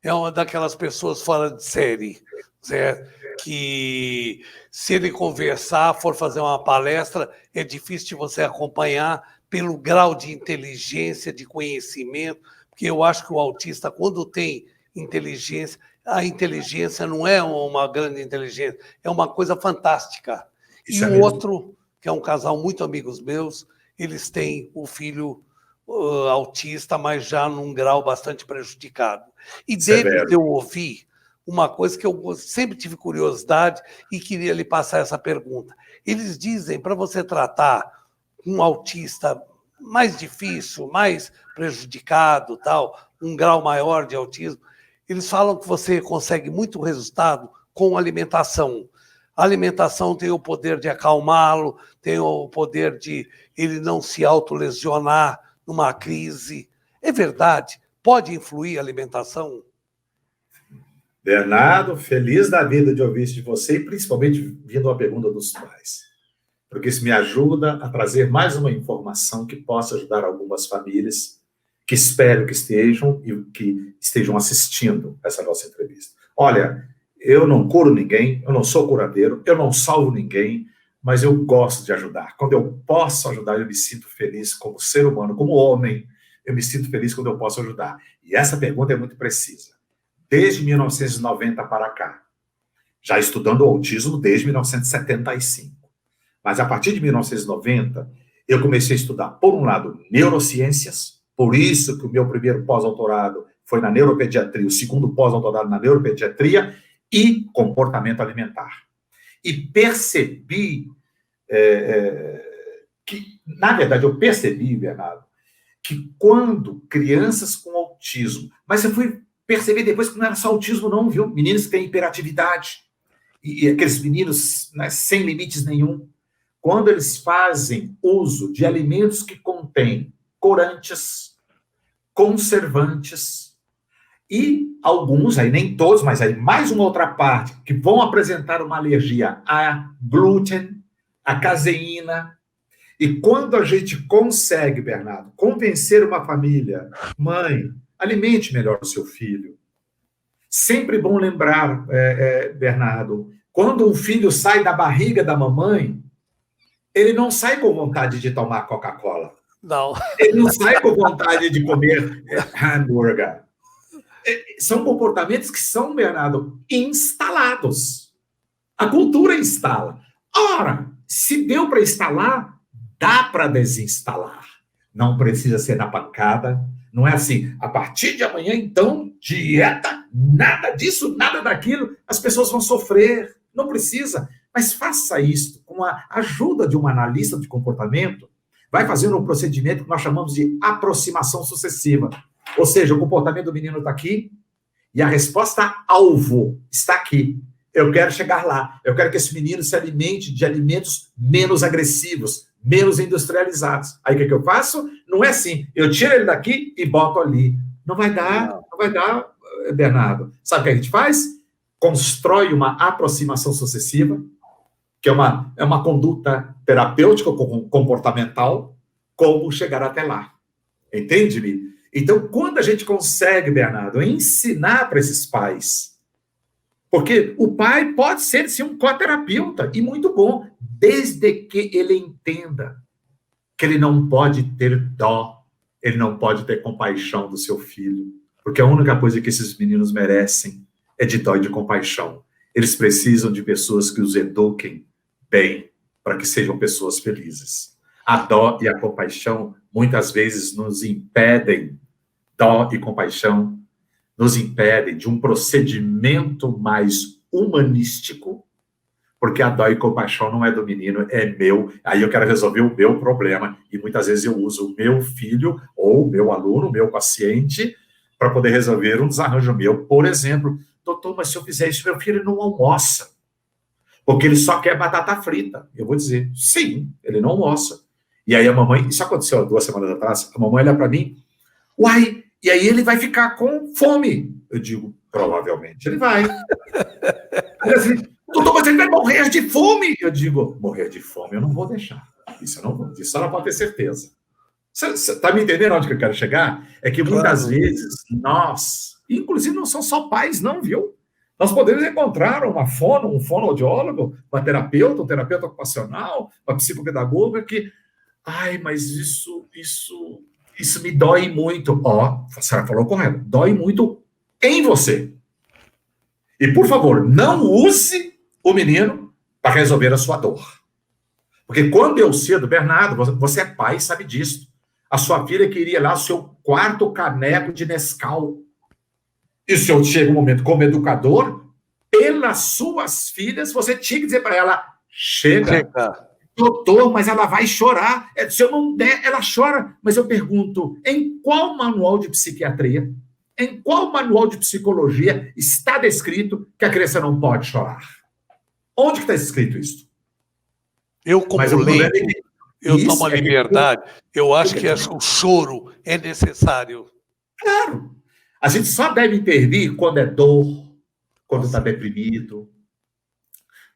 é uma daquelas pessoas fora de série, certo? Que, se ele conversar, for fazer uma palestra, é difícil de você acompanhar pelo grau de inteligência, de conhecimento, porque eu acho que o autista, quando tem inteligência, a inteligência não é uma grande inteligência, é uma coisa fantástica. Isso e o outro, que é um casal muito amigos meus, eles têm o filho autista, mas já num grau bastante prejudicado. E deles eu ouvi uma coisa que eu sempre tive curiosidade e queria lhe passar essa pergunta. Eles dizem, para você tratar um autista mais difícil, mais prejudicado, tal, um grau maior de autismo, eles falam que você consegue muito resultado com alimentação. A alimentação tem o poder de acalmá-lo, tem o poder de ele não se autolesionar numa crise. É verdade? Pode influir a alimentação? Bernardo, feliz da vida de ouvir isso de você, e principalmente vindo a pergunta dos pais. Porque isso me ajuda a trazer mais uma informação que possa ajudar algumas famílias que espero que estejam assistindo essa nossa entrevista. Olha, eu não curo ninguém, eu não sou curadeiro, eu não salvo ninguém, mas eu gosto de ajudar. Quando eu posso ajudar, eu me sinto feliz como ser humano, como homem, eu me sinto feliz quando eu posso ajudar. E essa pergunta é muito precisa. Desde 1990 para cá, já estudando autismo desde 1975. Mas a partir de 1990, eu comecei a estudar, por um lado, neurociências. Por isso que o meu primeiro pós-doutorado foi na neuropediatria, o segundo pós-doutorado na neuropediatria e comportamento alimentar. E percebi que, na verdade, eu percebi, Bernardo, que quando crianças com autismo, mas eu fui perceber depois que não era só autismo não, viu? Meninos que têm hiperatividade, e aqueles meninos, né, sem limites nenhum, quando eles fazem uso de alimentos que contêm corantes, conservantes e alguns, aí nem todos, mas aí mais uma outra parte, que vão apresentar uma alergia a glúten, a caseína. E quando a gente consegue, Bernardo, convencer uma família, mãe, alimente melhor o seu filho. Sempre bom lembrar, Bernardo, quando um filho sai da barriga da mamãe, ele não sai com vontade de tomar Coca-Cola. Não. Ele não sai com vontade de comer hambúrguer. São comportamentos que são, Bernardo, instalados. A cultura instala. Ora, se deu para instalar, dá para desinstalar. Não precisa ser na pancada. Não é assim, a partir de amanhã, então, dieta, nada disso, nada daquilo, as pessoas vão sofrer. Não precisa. Mas faça isso com a ajuda de um analista de comportamento. Vai fazendo um procedimento que nós chamamos de aproximação sucessiva. Ou seja, o comportamento do menino está aqui e a resposta alvo está aqui. Eu quero chegar lá. Eu quero que esse menino se alimente de alimentos menos agressivos, menos industrializados. Aí o que eu faço? Não é assim. Eu tiro ele daqui e boto ali. Não vai dar, não vai dar Bernardo, sabe o que a gente faz? Constrói uma aproximação sucessiva, que é uma conduta terapêutica, comportamental, como chegar até lá. Entende-me? Então, quando a gente consegue, Bernardo, ensinar para esses pais, porque o pai pode ser, sim, um coterapeuta, e muito bom, desde que ele entenda que ele não pode ter dó, ele não pode ter compaixão do seu filho, porque a única coisa que esses meninos merecem é de dó e de compaixão. Eles precisam de pessoas que os eduquem bem, para que sejam pessoas felizes. A dó e a compaixão, muitas vezes, nos impedem, dó e compaixão, nos impedem de um procedimento mais humanístico, porque a dó e compaixão não é do menino, é meu, aí eu quero resolver o meu problema, e muitas vezes eu uso o meu filho, ou o meu aluno, o meu paciente, para poder resolver um desarranjo meu. Por exemplo, doutor, mas se eu fizer isso, meu filho não almoça, porque ele só quer batata frita. Eu vou dizer, sim, ele não almoça. E aí a mamãe, isso aconteceu há 2 semanas atrás, a mamãe olha para mim, uai, e aí ele vai ficar com fome. Eu digo, provavelmente ele vai. Aí assim, doutor, mas ele vai morrer de fome. Eu digo, morrer de fome eu não vou deixar. Isso eu não vou, isso ela pode ter certeza. Você está me entendendo onde que eu quero chegar? É que muitas vezes nós, inclusive não são só pais não, viu? Nós podemos encontrar um fonoaudiólogo, uma terapeuta, um terapeuta ocupacional, uma psicopedagoga que, ai, mas isso me dói muito. Ó, a senhora falou correto, dói muito em você. E, por favor, não use o menino para resolver a sua dor. Porque quando eu cedo, Bernardo, você é pai, sabe disso. A sua filha queria lá o seu 4º caneco de Nescau. E se eu chego um momento como educador, pelas suas filhas, você tinha que dizer para ela, chega. Doutor, mas ela vai chorar. Se eu não der, ela chora. Mas eu pergunto, em qual manual de psiquiatria, em qual manual de psicologia está descrito que a criança não pode chorar? Onde que está escrito isso? Eu, como leigo, eu tomo a liberdade. Eu acho que o choro é necessário. Claro. A gente só deve intervir quando é dor, quando está deprimido,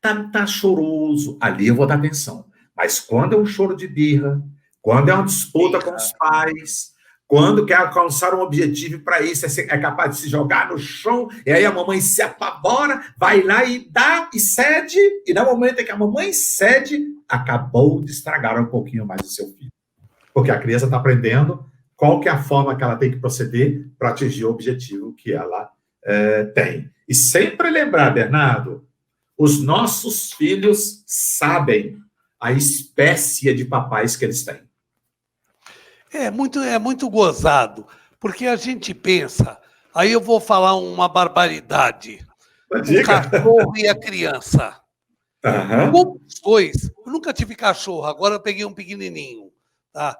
está choroso. Ali eu vou dar atenção. Mas quando é um choro de birra, quando é uma disputa com os pais, quando quer alcançar um objetivo para isso, é capaz de se jogar no chão, e aí a mamãe se apavora, vai lá e dá, e cede, e no momento em que a mamãe cede, acabou de estragar um pouquinho mais o seu filho. Porque a criança está aprendendo qual que é a forma que ela tem que proceder para atingir o objetivo que ela tem. E sempre lembrar, Bernardo, os nossos filhos sabem a espécie de papais que eles têm. É muito gozado, porque a gente pensa, aí eu vou falar uma barbaridade, o cachorro e a criança. Uhum. Como os dois, eu nunca tive cachorro, agora eu peguei um pequenininho, tá?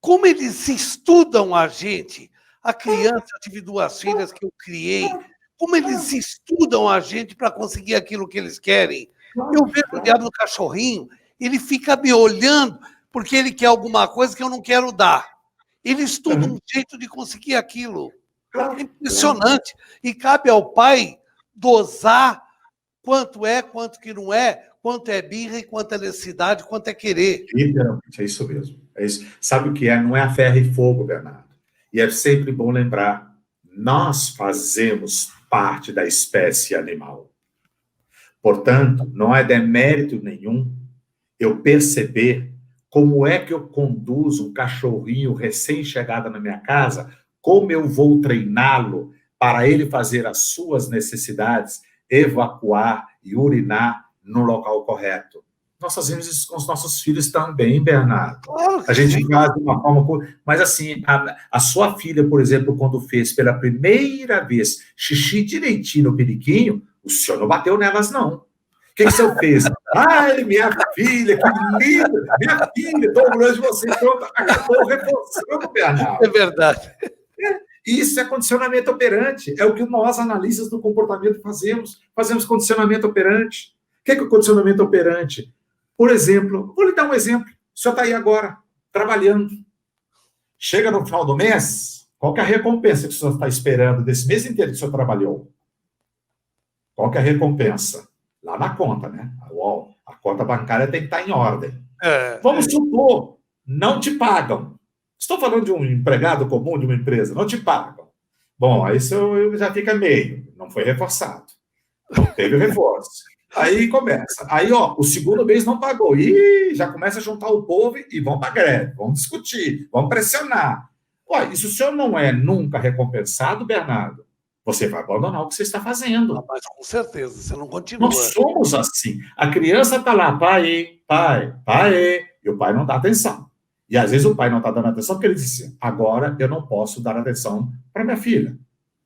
Como eles estudam a gente, a criança, eu tive 2 filhas que eu criei, como eles estudam a gente para conseguir aquilo que eles querem. Eu vejo o diabo do cachorrinho, ele fica me olhando porque ele quer alguma coisa que eu não quero dar. Ele estuda um jeito de conseguir aquilo. É impressionante. E cabe ao pai dosar quanto é, quanto que não é, quanto é birra e quanto é necessidade, quanto é querer. Literalmente, é isso mesmo. É isso. Sabe o que é? Não é a ferro e fogo, Bernardo. E é sempre bom lembrar, nós fazemos parte da espécie animal. Portanto, não é demérito nenhum eu perceber como é que eu conduzo um cachorrinho recém-chegado na minha casa, como eu vou treiná-lo para ele fazer as suas necessidades, evacuar e urinar no local correto. Nós fazemos isso com os nossos filhos também, Bernardo. A gente faz de uma forma... Mas assim, a sua filha, por exemplo, quando fez pela primeira vez xixi direitinho no periquinho, o senhor não bateu nelas, não. O que o senhor fez? Ai, minha filha, que linda! Minha filha, estou orgulhoso de você. Pronto, acabou reforçando, Bernardo. É verdade. Isso é condicionamento operante. É o que nós, analistas do comportamento, fazemos. Fazemos condicionamento operante. O que é o condicionamento operante? Por exemplo, vou lhe dar um exemplo. O senhor está aí agora, trabalhando. Chega no final do mês, Qual que é a recompensa que o senhor está esperando desse mês inteiro que o senhor trabalhou? Qual que é a recompensa? Lá na conta, né? A conta bancária tem que estar em ordem. Vamos supor, não te pagam. Estou falando de um empregado comum de uma empresa, não te pagam. Bom, aí isso já fica meio, não foi reforçado. Não teve reforço. Aí começa. Aí, o segundo mês não pagou. E já começa a juntar o povo e vão para a greve, vão discutir, vão pressionar. E se o senhor não é nunca recompensado, Bernardo, você vai abandonar o que você está fazendo. Mas com certeza, você não continua. Nós somos assim. A criança está lá, pai, e o pai não dá atenção. E às vezes o pai não está dando atenção porque ele diz assim, agora eu não posso dar atenção para minha filha.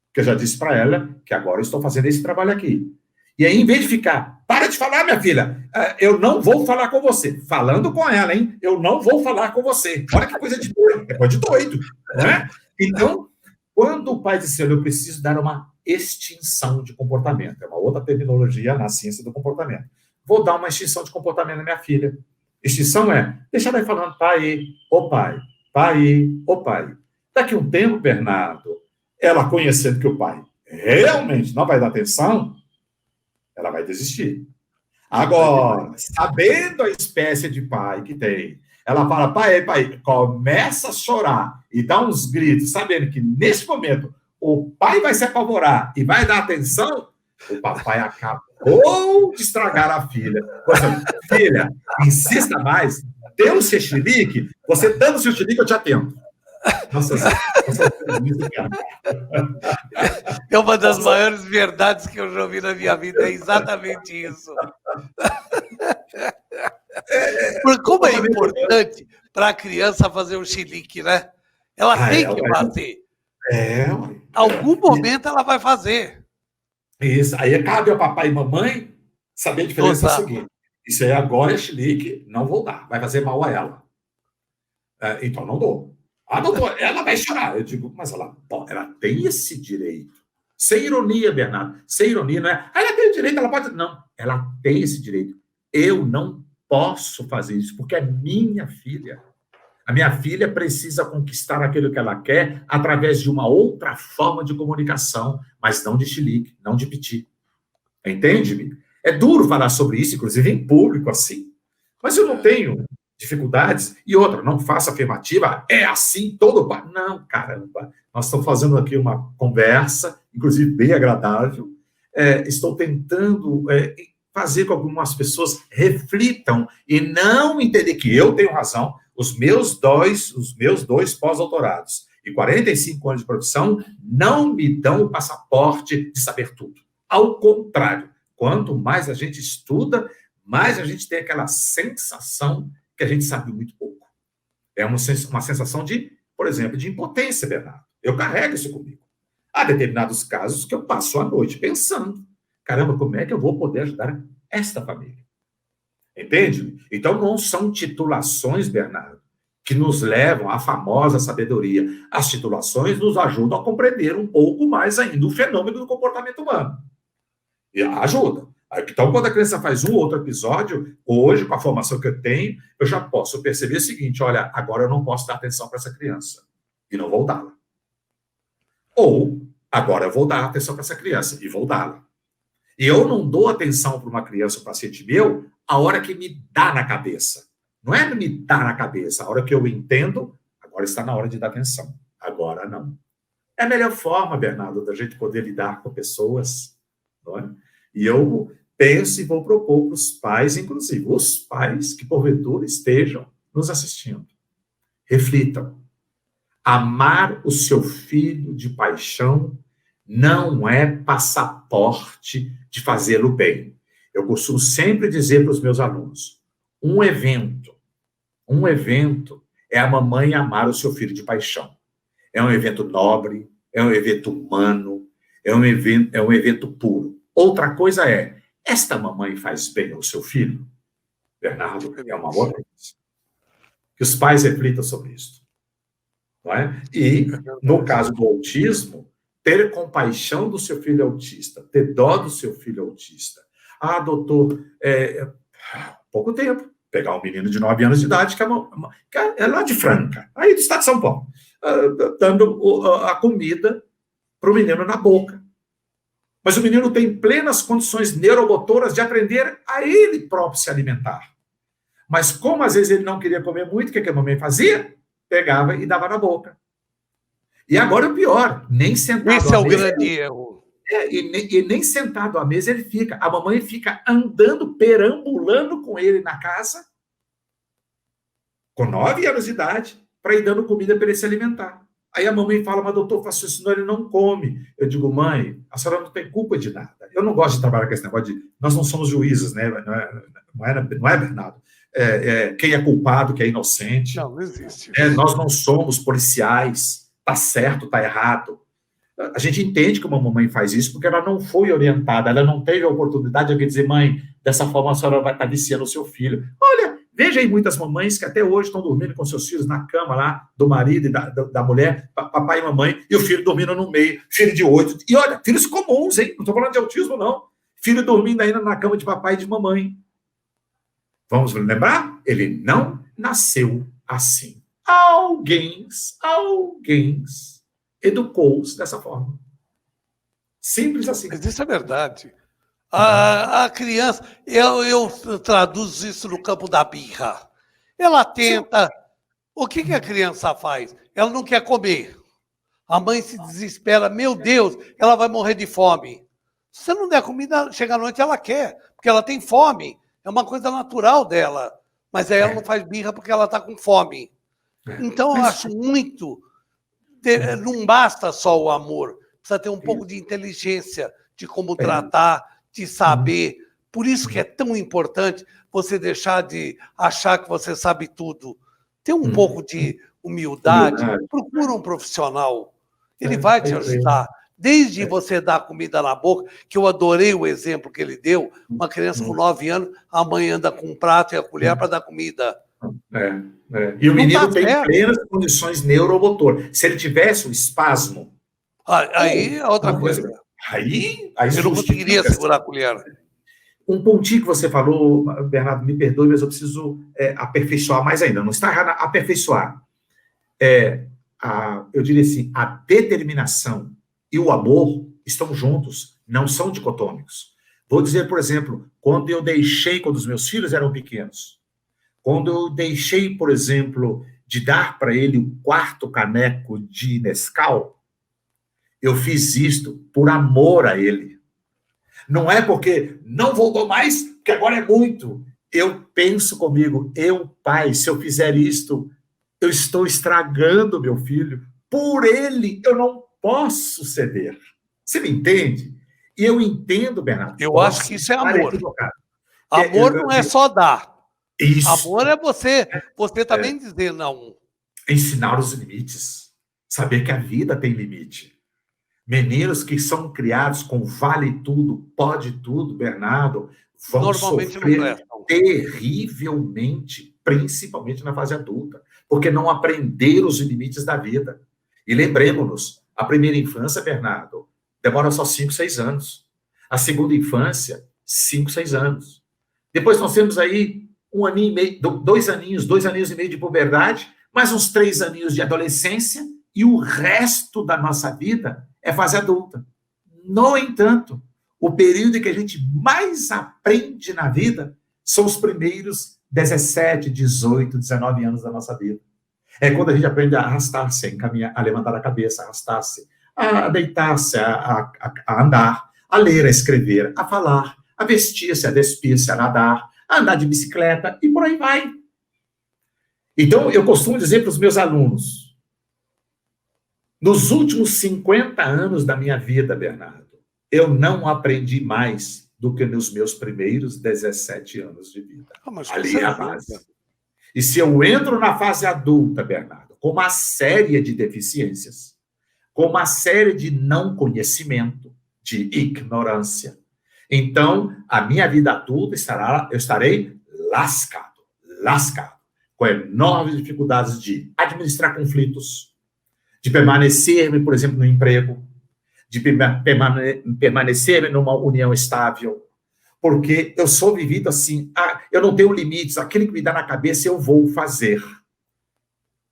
Porque eu já disse para ela que agora eu estou fazendo esse trabalho aqui. E aí, em vez de ficar, para de falar, minha filha, eu não vou falar com você. Falando com ela, hein? Eu não vou falar com você. Olha que coisa de doido. É coisa de doido, não é? Então, quando o pai diz, eu preciso dar uma extinção de comportamento, é uma outra terminologia na ciência do comportamento. Vou dar uma extinção de comportamento na minha filha. Extinção é, deixa ela aí falando, pai, ô pai, pai, ô pai. Daqui a um tempo, Bernardo, ela conhecendo que o pai realmente não vai dar atenção, ela vai desistir. Agora, sabendo a espécie de pai que tem, ela fala, pai, começa a chorar e dá uns gritos, sabendo que nesse momento o pai vai se apavorar e vai dar atenção, o papai acabou de estragar a filha. Filha, insista mais, dê o seu chilique, você dando o seu chilique, eu te atendo. Nossa, é uma das maiores verdades que eu já ouvi na minha vida, é exatamente isso. Porque como é importante para a criança fazer um chilique, né? Ela tem que fazer. Algum momento ela vai fazer. Isso. Aí cabe ao papai e mamãe saber a diferença é o seguinte. Isso aí agora é chilique, não vou dar. Vai fazer mal a ela. Então não dou. Doutor, ela vai chorar. Eu digo, mas ela tem esse direito. Sem ironia, Bernardo. Sem ironia, não é? Ela tem o direito, ela pode... Não, ela tem esse direito. Eu não posso fazer isso, porque é minha filha. A minha filha precisa conquistar aquilo que ela quer através de uma outra forma de comunicação, mas não de chilique, não de piti. Entende-me? É duro falar sobre isso, inclusive em público, assim. Mas eu não tenho dificuldades. E outra, não faça afirmativa, é assim todo... Não, caramba. Nós estamos fazendo aqui uma conversa, inclusive bem agradável. Estou tentando fazer com que algumas pessoas reflitam e não entender que eu tenho razão. Os meus dois pós-doutorados e 45 anos de profissão não me dão o passaporte de saber tudo. Ao contrário, quanto mais a gente estuda, mais a gente tem aquela sensação que a gente sabe muito pouco. É uma sensação de, por exemplo, de impotência, Bernardo. Eu carrego isso comigo. Há determinados casos que eu passo a noite pensando, caramba, como é que eu vou poder ajudar esta família? Entende? Então, não são titulações, Bernardo, que nos levam à famosa sabedoria. As titulações nos ajudam a compreender um pouco mais ainda o fenômeno do comportamento humano. E ajuda. Então, quando a criança faz um ou outro episódio, hoje, com a formação que eu tenho, eu já posso perceber o seguinte, olha, agora eu não posso dar atenção para essa criança. E não vou dá-la. Ou, agora eu vou dar atenção para essa criança e vou dá-la. E eu não dou atenção para uma criança, um paciente meu, a hora que me dá na cabeça. Não é me dá na cabeça. A hora que eu entendo, agora está na hora de dar atenção. Agora não. É a melhor forma, Bernardo, da gente poder lidar com pessoas. Não é? E eu penso e vou propor para os pais, inclusive, os pais que porventura estejam nos assistindo. Reflitam. Amar o seu filho de paixão não é passaporte de fazê-lo bem. Eu costumo sempre dizer para os meus alunos, um evento é a mamãe amar o seu filho de paixão. É um evento nobre, é um evento humano, é um evento puro. Outra coisa é, esta mamãe faz bem ao seu filho? Bernardo, é uma outra coisa. Que os pais reflitam sobre isso. Não é? E, no caso do autismo, ter compaixão do seu filho autista, ter dó do seu filho autista. Doutor, pouco tempo. Pegar um menino de 9 anos de idade, que é lá de Franca, aí do estado de São Paulo, dando a comida para o menino na boca. Mas o menino tem plenas condições neuromotoras de aprender a ele próprio se alimentar. Mas como às vezes ele não queria comer muito, o que a mamãe fazia? Pegava e dava na boca. E agora o pior, nem sentado Esse é à o mesa, grande erro. e nem sentado à mesa ele fica. A mamãe fica andando, perambulando com ele na casa, com 9 anos de idade, para ir dando comida para ele se alimentar. Aí a mamãe fala, mas doutor, faço isso, senão ele não come. Eu digo, mãe, a senhora não tem culpa de nada. Eu não gosto de trabalhar com esse negócio de... Nós não somos juízes, né? Não é Bernardo? Quem é culpado, quem é inocente. Não existe. Nós não somos policiais. Tá certo, tá errado. A gente entende que uma mamãe faz isso porque ela não foi orientada, ela não teve a oportunidade de dizer, mãe, dessa forma a senhora vai estar viciando o seu filho. Olha, veja aí muitas mamães que até hoje estão dormindo com seus filhos na cama lá, do marido e da mulher, papai e mamãe, e o filho dormindo no meio, filho de 8. E olha, filhos comuns, hein? Não estou falando de autismo, não. Filho dormindo ainda na cama de papai e de mamãe. Vamos lembrar? Ele não nasceu assim. Alguém educou-os dessa forma. Simples assim. Mas isso é verdade. A criança, eu traduzo isso no campo da birra. Ela tenta. O que a criança faz? Ela não quer comer. A mãe se desespera. Meu Deus, ela vai morrer de fome. Se você não der comida, chega à noite, ela quer, porque ela tem fome. É uma coisa natural dela. Mas aí ela não faz birra porque ela está com fome. Então, eu acho muito... Não basta só o amor. Precisa ter um pouco de inteligência de como tratar, de saber. Por isso que é tão importante você deixar de achar que você sabe tudo. Ter um pouco de humildade. Procura um profissional. Ele vai te ajudar. Desde você dar comida na boca, que eu adorei o exemplo que ele deu, uma criança com 9 anos, a mãe anda com um prato e a colher para dar comida. E o menino tem plenas condições neuromotor. Se ele tivesse um espasmo... Aí é outra coisa. Aí eu não conseguiria segurar a colher. Um pontinho que você falou, Bernardo, me perdoe, mas eu preciso aperfeiçoar mais ainda. Não está errado aperfeiçoar. Eu diria assim, a determinação e o amor estão juntos, não são dicotômicos. Vou dizer, por exemplo, quando os meus filhos eram pequenos, quando eu deixei, por exemplo, de dar para ele o 4º caneco de Nescau, eu fiz isto por amor a ele. Não é porque não vou mais, porque agora é muito. Eu penso comigo, pai, se eu fizer isto, eu estou estragando meu filho. Por ele, eu não posso ceder. Você me entende? E eu entendo, Bernardo. Eu acho que isso é amor. Amor não é só dar. Isso. Amor é você também dizer não. Ensinar os limites. Saber que a vida tem limite. Meninos que são criados com vale tudo, pode tudo, Bernardo, vão normalmente sofrer terrivelmente, principalmente na fase adulta, porque não aprenderam os limites da vida. E lembremos-nos, a primeira infância, Bernardo, demora só 5, 6 anos. A segunda infância, 5, 6 anos. Depois nós temos aí 1 aninho e meio, 2 aninhos e meio de puberdade, mais uns 3 aninhos de adolescência, e o resto da nossa vida é fase adulta. No entanto, o período em que a gente mais aprende na vida são os primeiros 17, 18, 19 anos da nossa vida. É quando a gente aprende a arrastar-se, a encaminhar, a levantar a cabeça, a arrastar-se, a deitar-se, a andar, a ler, a escrever, a falar, a vestir-se, a despir-se, a nadar, a andar de bicicleta e por aí vai. Então, eu costumo dizer para os meus alunos, nos últimos 50 anos da minha vida, Bernardo, eu não aprendi mais do que nos meus primeiros 17 anos de vida. Ali é a base. E se eu entro na fase adulta, Bernardo, com uma série de deficiências, com uma série de não conhecimento, de ignorância, então a minha vida adulta eu estarei lascado, com enormes dificuldades de administrar conflitos, de permanecer, por exemplo, no emprego, de permanecer numa união estável, porque eu sou vivido assim, eu não tenho limites, aquele que me dá na cabeça eu vou fazer.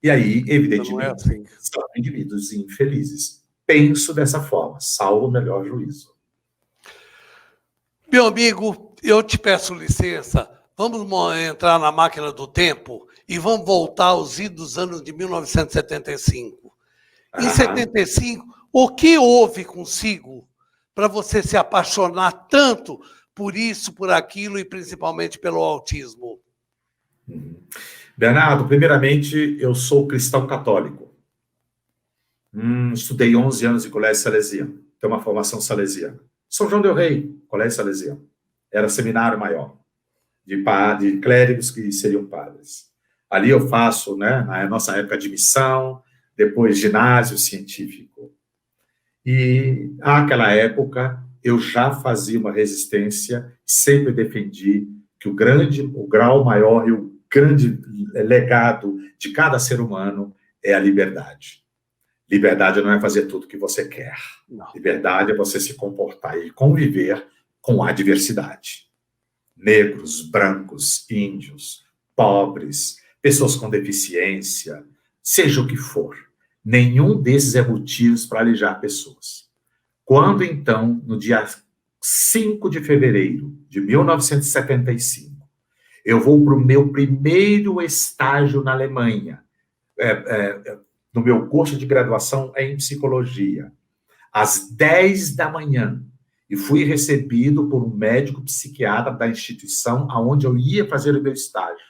E aí, evidentemente, não é assim. São indivíduos infelizes. Penso dessa forma, salvo o melhor juízo. Meu amigo, eu te peço licença, vamos entrar na máquina do tempo e vamos voltar aos idos anos de 1975. Em 75, o que houve consigo para você se apaixonar tanto por isso, por aquilo e principalmente pelo autismo? Bernardo, primeiramente, eu sou cristão católico. Estudei 11 anos em colégio salesiano. Tenho uma formação salesiana. São João del Rei, colégio salesiano. Era seminário maior, de clérigos que seriam padres. Ali eu faço, né, na nossa época de missão, depois ginásio científico. E, naquela época, eu já fazia uma resistência, sempre defendi que o grau maior e o grande legado de cada ser humano é a liberdade. Liberdade não é fazer tudo o que você quer. Não. Liberdade é você se comportar e conviver com a diversidade. Negros, brancos, índios, pobres, pessoas com deficiência, seja o que for. Nenhum desses é motivos para alijar pessoas. Quando, então, no dia 5 de fevereiro de 1975, eu vou para o meu primeiro estágio na Alemanha, no meu curso de graduação em psicologia, às 10 da manhã, e fui recebido por um médico psiquiatra da instituição aonde eu ia fazer o meu estágio.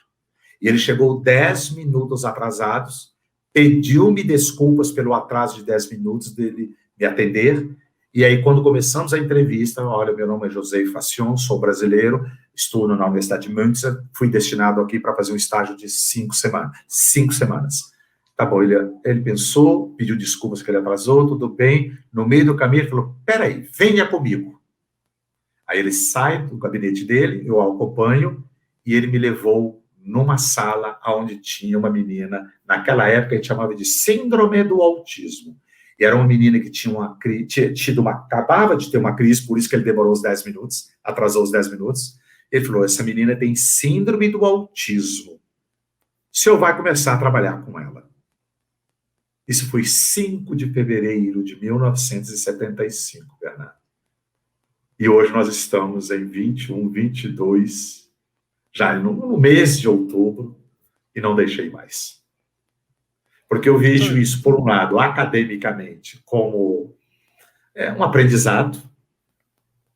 E ele chegou 10 minutos atrasados, pediu-me desculpas pelo atraso de 10 minutos dele me atender, e aí quando começamos a entrevista, olha, meu nome é José Facion, sou brasileiro, estudo na Universidade de Münster, fui destinado aqui para fazer um estágio de 5 semanas. 5 semanas. Tá bom, ele pensou, pediu desculpas que ele atrasou, tudo bem. No meio do caminho, ele falou, peraí, venha comigo. Aí ele sai do gabinete dele, eu o acompanho, e ele me levou numa sala onde tinha uma menina, naquela época a gente chamava de síndrome do autismo. E era uma menina que acabava de ter uma crise, por isso que ele demorou os 10 minutos, atrasou os 10 minutos. Ele falou, essa menina tem síndrome do autismo. O senhor vai começar a trabalhar com ela. Isso foi 5 de fevereiro de 1975, Bernardo. E hoje nós estamos em 21, 22, já no mês de outubro, e não deixei mais. Porque eu vejo isso, por um lado, academicamente, como um aprendizado,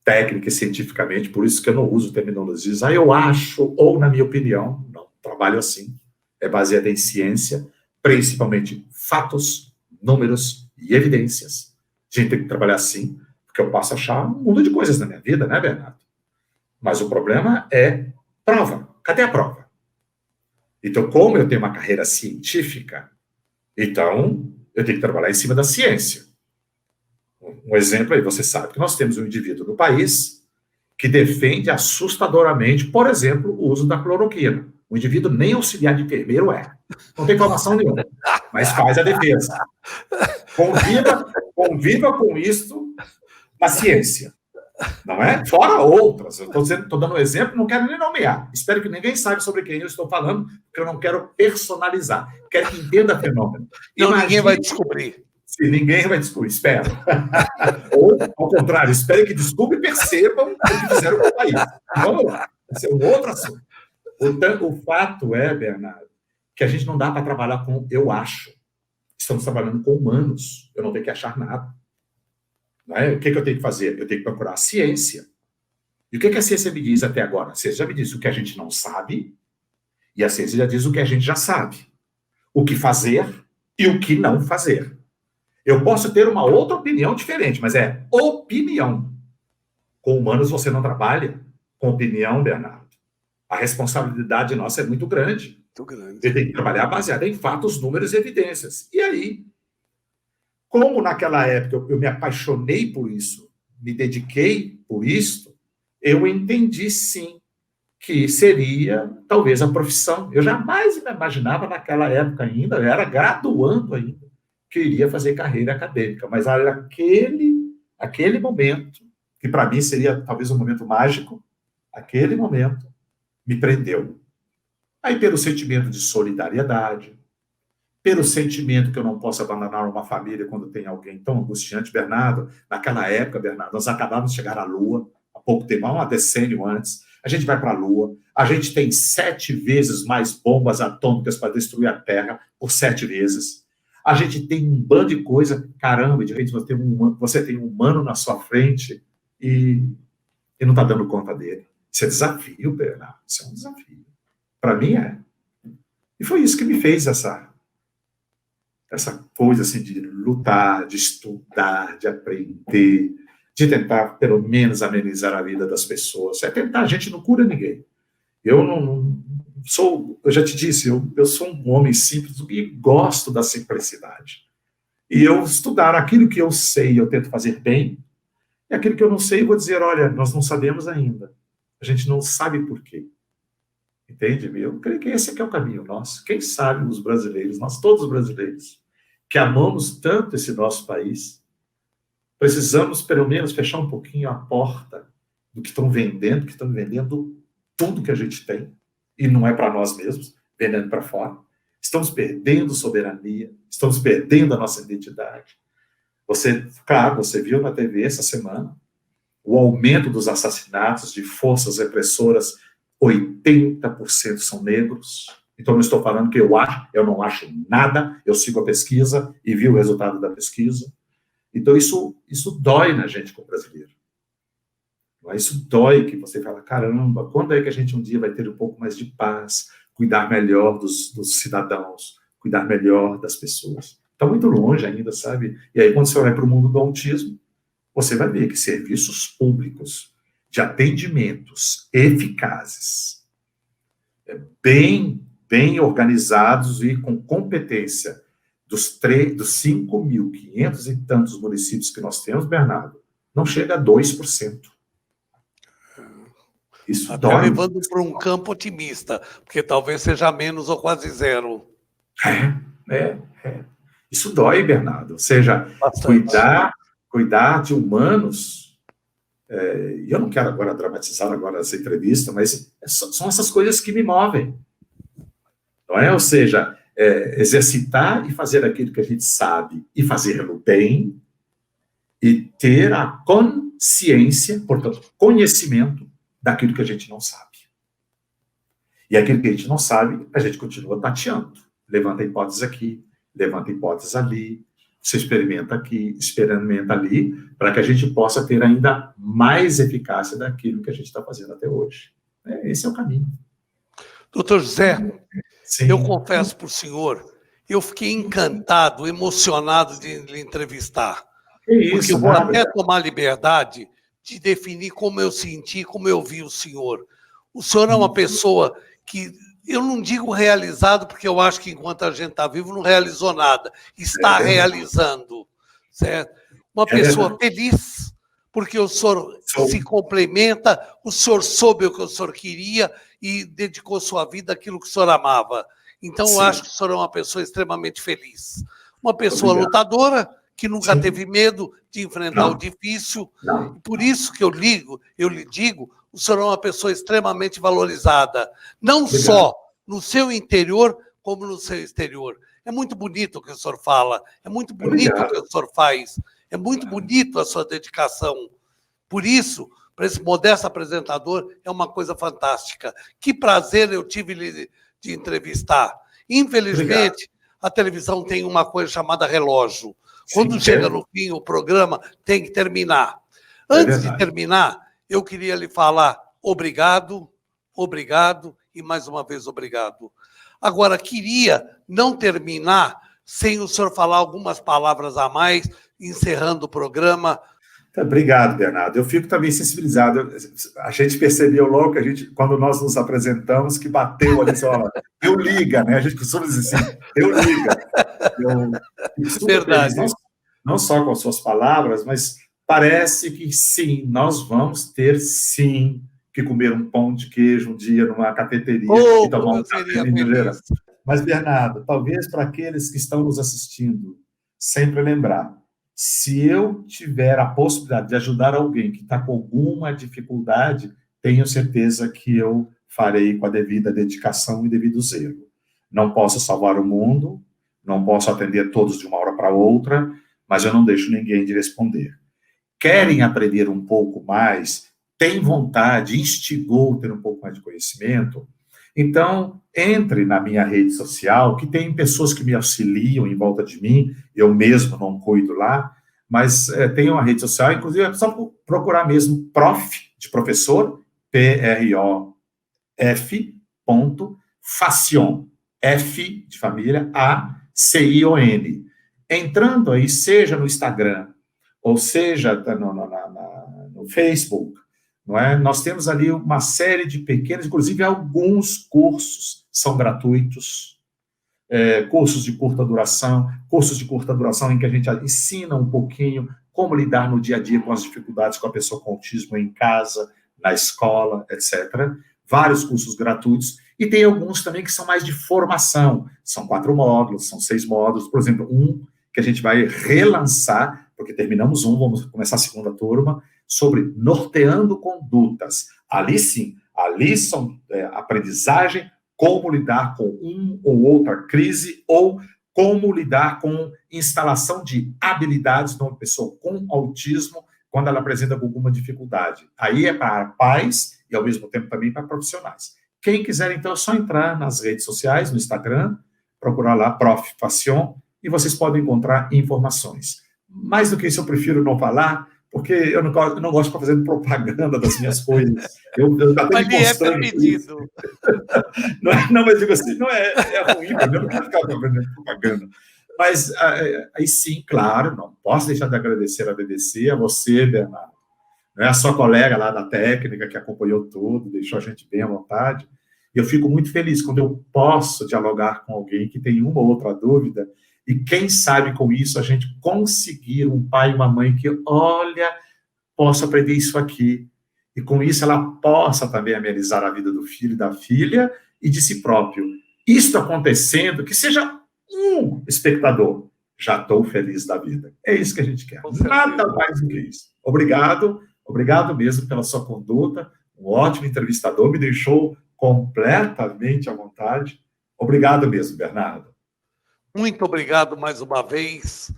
técnica e cientificamente, por isso que eu não uso terminologias, eu acho, ou na minha opinião, não, trabalho assim, é baseado em ciência, principalmente fatos, números e evidências. A gente tem que trabalhar assim, porque eu posso achar um mundo de coisas na minha vida, né, Bernardo? Mas o problema é prova. Cadê a prova? Então, como eu tenho uma carreira científica, então eu tenho que trabalhar em cima da ciência. Um exemplo aí, você sabe que nós temos um indivíduo no país que defende assustadoramente, por exemplo, o uso da cloroquina. O indivíduo nem auxiliar de enfermeiro é. Não tem formação nenhuma, mas faz a defesa. Conviva com isso na ciência. Não é? Fora outras. Eu estou dando um exemplo, não quero nem nomear. Espero que ninguém saiba sobre quem eu estou falando, porque eu não quero personalizar. Quero que entenda o fenômeno. Não, ninguém vai descobrir. Sim, ninguém vai descobrir, espero. Ou, ao contrário, espero que descubra e percebam o que fizeram com o país. Vamos lá. Esse é um outro assunto. O fato é, Bernardo, que a gente não dá para trabalhar com eu acho. Estamos trabalhando com humanos. Eu não tenho que achar nada. Não é? O que eu tenho que fazer? Eu tenho que procurar a ciência. E o que a ciência me diz até agora? A ciência já me diz o que a gente não sabe e a ciência já diz o que a gente já sabe. O que fazer e o que não fazer. Eu posso ter uma outra opinião diferente, mas é opinião. Com humanos você não trabalha com opinião, Bernardo. A responsabilidade nossa é muito grande. Muito grande. Eu tenho que trabalhar baseado em fatos, números e evidências. E aí, como naquela época eu me apaixonei por isso, me dediquei por isso, eu entendi sim que seria talvez a profissão. Eu jamais me imaginava naquela época ainda, eu era graduando ainda, que eu iria fazer carreira acadêmica. Mas era aquele momento, que para mim seria talvez um momento mágico, aquele momento, me prendeu. Aí, pelo sentimento de solidariedade, pelo sentimento que eu não posso abandonar uma família quando tem alguém tão angustiante, Bernardo, naquela época, Bernardo, nós acabamos de chegar à Lua, há pouco tempo, há um decênio antes, a gente vai para a Lua, a gente tem 7 vezes mais bombas atômicas para destruir a Terra, por 7 vezes. A gente tem um bando de coisa, caramba, de repente você tem um humano na sua frente e não está dando conta dele. Isso é desafio, Bernardo, isso é um desafio. Para mim é. E foi isso que me fez essa coisa assim de lutar, de estudar, de aprender, de tentar pelo menos amenizar a vida das pessoas. É tentar, a gente não cura ninguém. Eu não sou, eu já te disse, eu sou um homem simples e gosto da simplicidade. E eu estudar aquilo que eu sei, eu tento fazer bem, e aquilo que eu não sei, eu vou dizer, olha, nós não sabemos ainda. A gente não sabe por quê. Entende? Eu creio que esse aqui é o caminho nosso. Quem sabe os brasileiros, nós todos os brasileiros, que amamos tanto esse nosso país, precisamos pelo menos fechar um pouquinho a porta do que estão vendendo tudo que a gente tem, e não é para nós mesmos, vendendo para fora. Estamos perdendo soberania, estamos perdendo a nossa identidade. Claro, você viu na TV essa semana o aumento dos assassinatos de forças repressoras, 80% são negros. Então, não estou falando que eu não acho nada, eu sigo a pesquisa e vi o resultado da pesquisa. Então, isso dói na gente como brasileiro. Isso dói que você fala, caramba, quando é que a gente um dia vai ter um pouco mais de paz, cuidar melhor dos cidadãos, cuidar melhor das pessoas? Está muito longe ainda, sabe? E aí, quando você vai para o mundo do autismo, você vai ver que serviços públicos de atendimentos eficazes, bem organizados e com competência dos 5.500 e tantos municípios que nós temos, Bernardo, não chega a 2%. Isso até dói. Levando para um campo otimista, porque talvez seja menos ou quase zero. Isso dói, Bernardo. Ou seja, cuidar de humanos. Eu não quero agora dramatizar essa entrevista, mas são essas coisas que me movem. Não é? Ou seja, exercitar e fazer aquilo que a gente sabe e fazê-lo bem e ter a consciência, portanto, conhecimento daquilo que a gente não sabe. E aquilo que a gente não sabe, a gente continua tateando. Levanta hipótese aqui, levanta hipótese ali, você experimenta aqui, experimenta ali, para que a gente possa ter ainda mais eficácia daquilo que a gente está fazendo até hoje. Esse é o caminho. Doutor José, Sim. Eu confesso para o senhor, eu fiquei encantado, emocionado de lhe entrevistar. Porque eu vou até tomar liberdade de definir como eu senti, como eu vi o senhor. O senhor é uma pessoa que, eu não digo realizado, porque eu acho que enquanto a gente está vivo não realizou nada. Está realizando, certo? Uma pessoa feliz, porque o senhor se complementa, o senhor soube o que o senhor queria e dedicou sua vida àquilo que o senhor amava. Então, eu acho que o senhor é uma pessoa extremamente feliz. Uma pessoa lutadora, que nunca teve medo de enfrentar o difícil. Por isso que eu lhe digo, o senhor é uma pessoa extremamente valorizada, não só no seu interior, como no seu exterior. É muito bonito o que o senhor fala, é muito bonito o que o senhor faz, é muito bonito a sua dedicação. Por isso, para esse modesto apresentador, é uma coisa fantástica. Que prazer eu tive de entrevistar. Infelizmente, a televisão tem uma coisa chamada relógio. Quando chega no fim o programa, tem que terminar. Antes de terminar, eu queria lhe falar obrigado e mais uma vez obrigado. Agora, queria não terminar sem o senhor falar algumas palavras a mais, encerrando o programa. Obrigado, Bernardo. Eu fico também sensibilizado. A gente percebeu logo que quando nós nos apresentamos, que bateu ali, eu liga, né? A gente costuma dizer assim, eu liga. Verdade. Não só com as suas palavras, mas parece que sim, nós vamos ter sim que comer um pão de queijo um dia numa cafeteria e tomar um café em Mineira. Mas, Bernardo, talvez para aqueles que estão nos assistindo, sempre lembrar, se eu tiver a possibilidade de ajudar alguém que está com alguma dificuldade, tenho certeza que eu farei com a devida dedicação e devido zelo. Não posso salvar o mundo, não posso atender todos de uma hora para outra, mas eu não deixo ninguém de responder. Querem aprender um pouco mais, têm vontade, instigou ter um pouco mais de conhecimento, então entre na minha rede social, que tem pessoas que me auxiliam em volta de mim, eu mesmo não cuido lá, mas tem uma rede social, inclusive é só procurar mesmo prof, de professor, P-R-O-F, Facion, F de família, A-C-I-O-N. Entrando aí, seja no Instagram, ou seja no Facebook, não é? Nós temos ali uma série de pequenos, inclusive alguns cursos são gratuitos, cursos de curta duração em que a gente ensina um pouquinho como lidar no dia a dia com as dificuldades com a pessoa com autismo em casa, na escola, etc. Vários cursos gratuitos, e tem alguns também que são mais de formação, são 4 módulos, são 6 módulos, por exemplo, um que a gente vai relançar, porque terminamos vamos começar a segunda turma, sobre norteando condutas. Ali sim, ali são aprendizagem, como lidar com ou outra crise, ou como lidar com instalação de habilidades de uma pessoa com autismo, quando ela apresenta alguma dificuldade. Aí é para pais e, ao mesmo tempo, também para profissionais. Quem quiser, então, é só entrar nas redes sociais, no Instagram, procurar lá, Prof. Facion, e vocês podem encontrar informações. Mais do que isso, eu prefiro não falar, porque eu não gosto de ficar fazendo propaganda das minhas coisas. Eu até me mostrando isso. Não, mas digo assim, não é ruim, eu não quero ficar fazendo propaganda. Mas, aí sim, claro, não posso deixar de agradecer a BBC, a você, Bernardo, né, a sua colega lá da técnica, que acompanhou tudo, deixou a gente bem à vontade. E eu fico muito feliz quando eu posso dialogar com alguém que tem uma ou outra dúvida, e quem sabe com isso a gente conseguir um pai e uma mãe que, olha, posso aprender isso aqui. E com isso ela possa também amenizar a vida do filho e da filha e de si próprio. Isto acontecendo, que seja um espectador, já estou feliz da vida. É isso que a gente quer. Nada mais do que isso. Obrigado mesmo pela sua conduta, um ótimo entrevistador, me deixou completamente à vontade. Obrigado mesmo, Bernardo. Muito obrigado mais uma vez.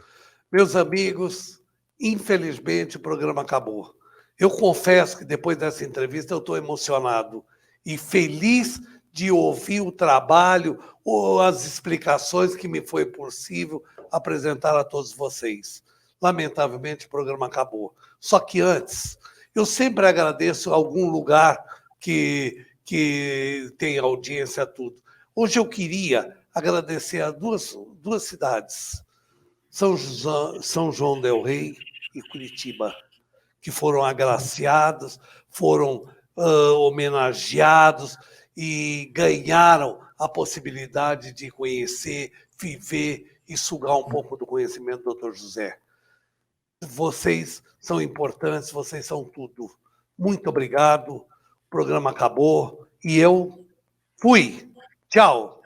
Meus amigos, infelizmente o programa acabou. Eu confesso que depois dessa entrevista eu estou emocionado e feliz de ouvir o trabalho ou as explicações que me foi possível apresentar a todos vocês. Lamentavelmente o programa acabou. Só que antes, eu sempre agradeço algum lugar que tem audiência a tudo. Hoje eu queria agradecer a duas cidades, São João del Rei e Curitiba, que foram agraciados, foram homenageados e ganharam a possibilidade de conhecer, viver e sugar um pouco do conhecimento do Dr. José. Vocês são importantes, vocês são tudo. Muito obrigado, o programa acabou e eu fui. Tchau.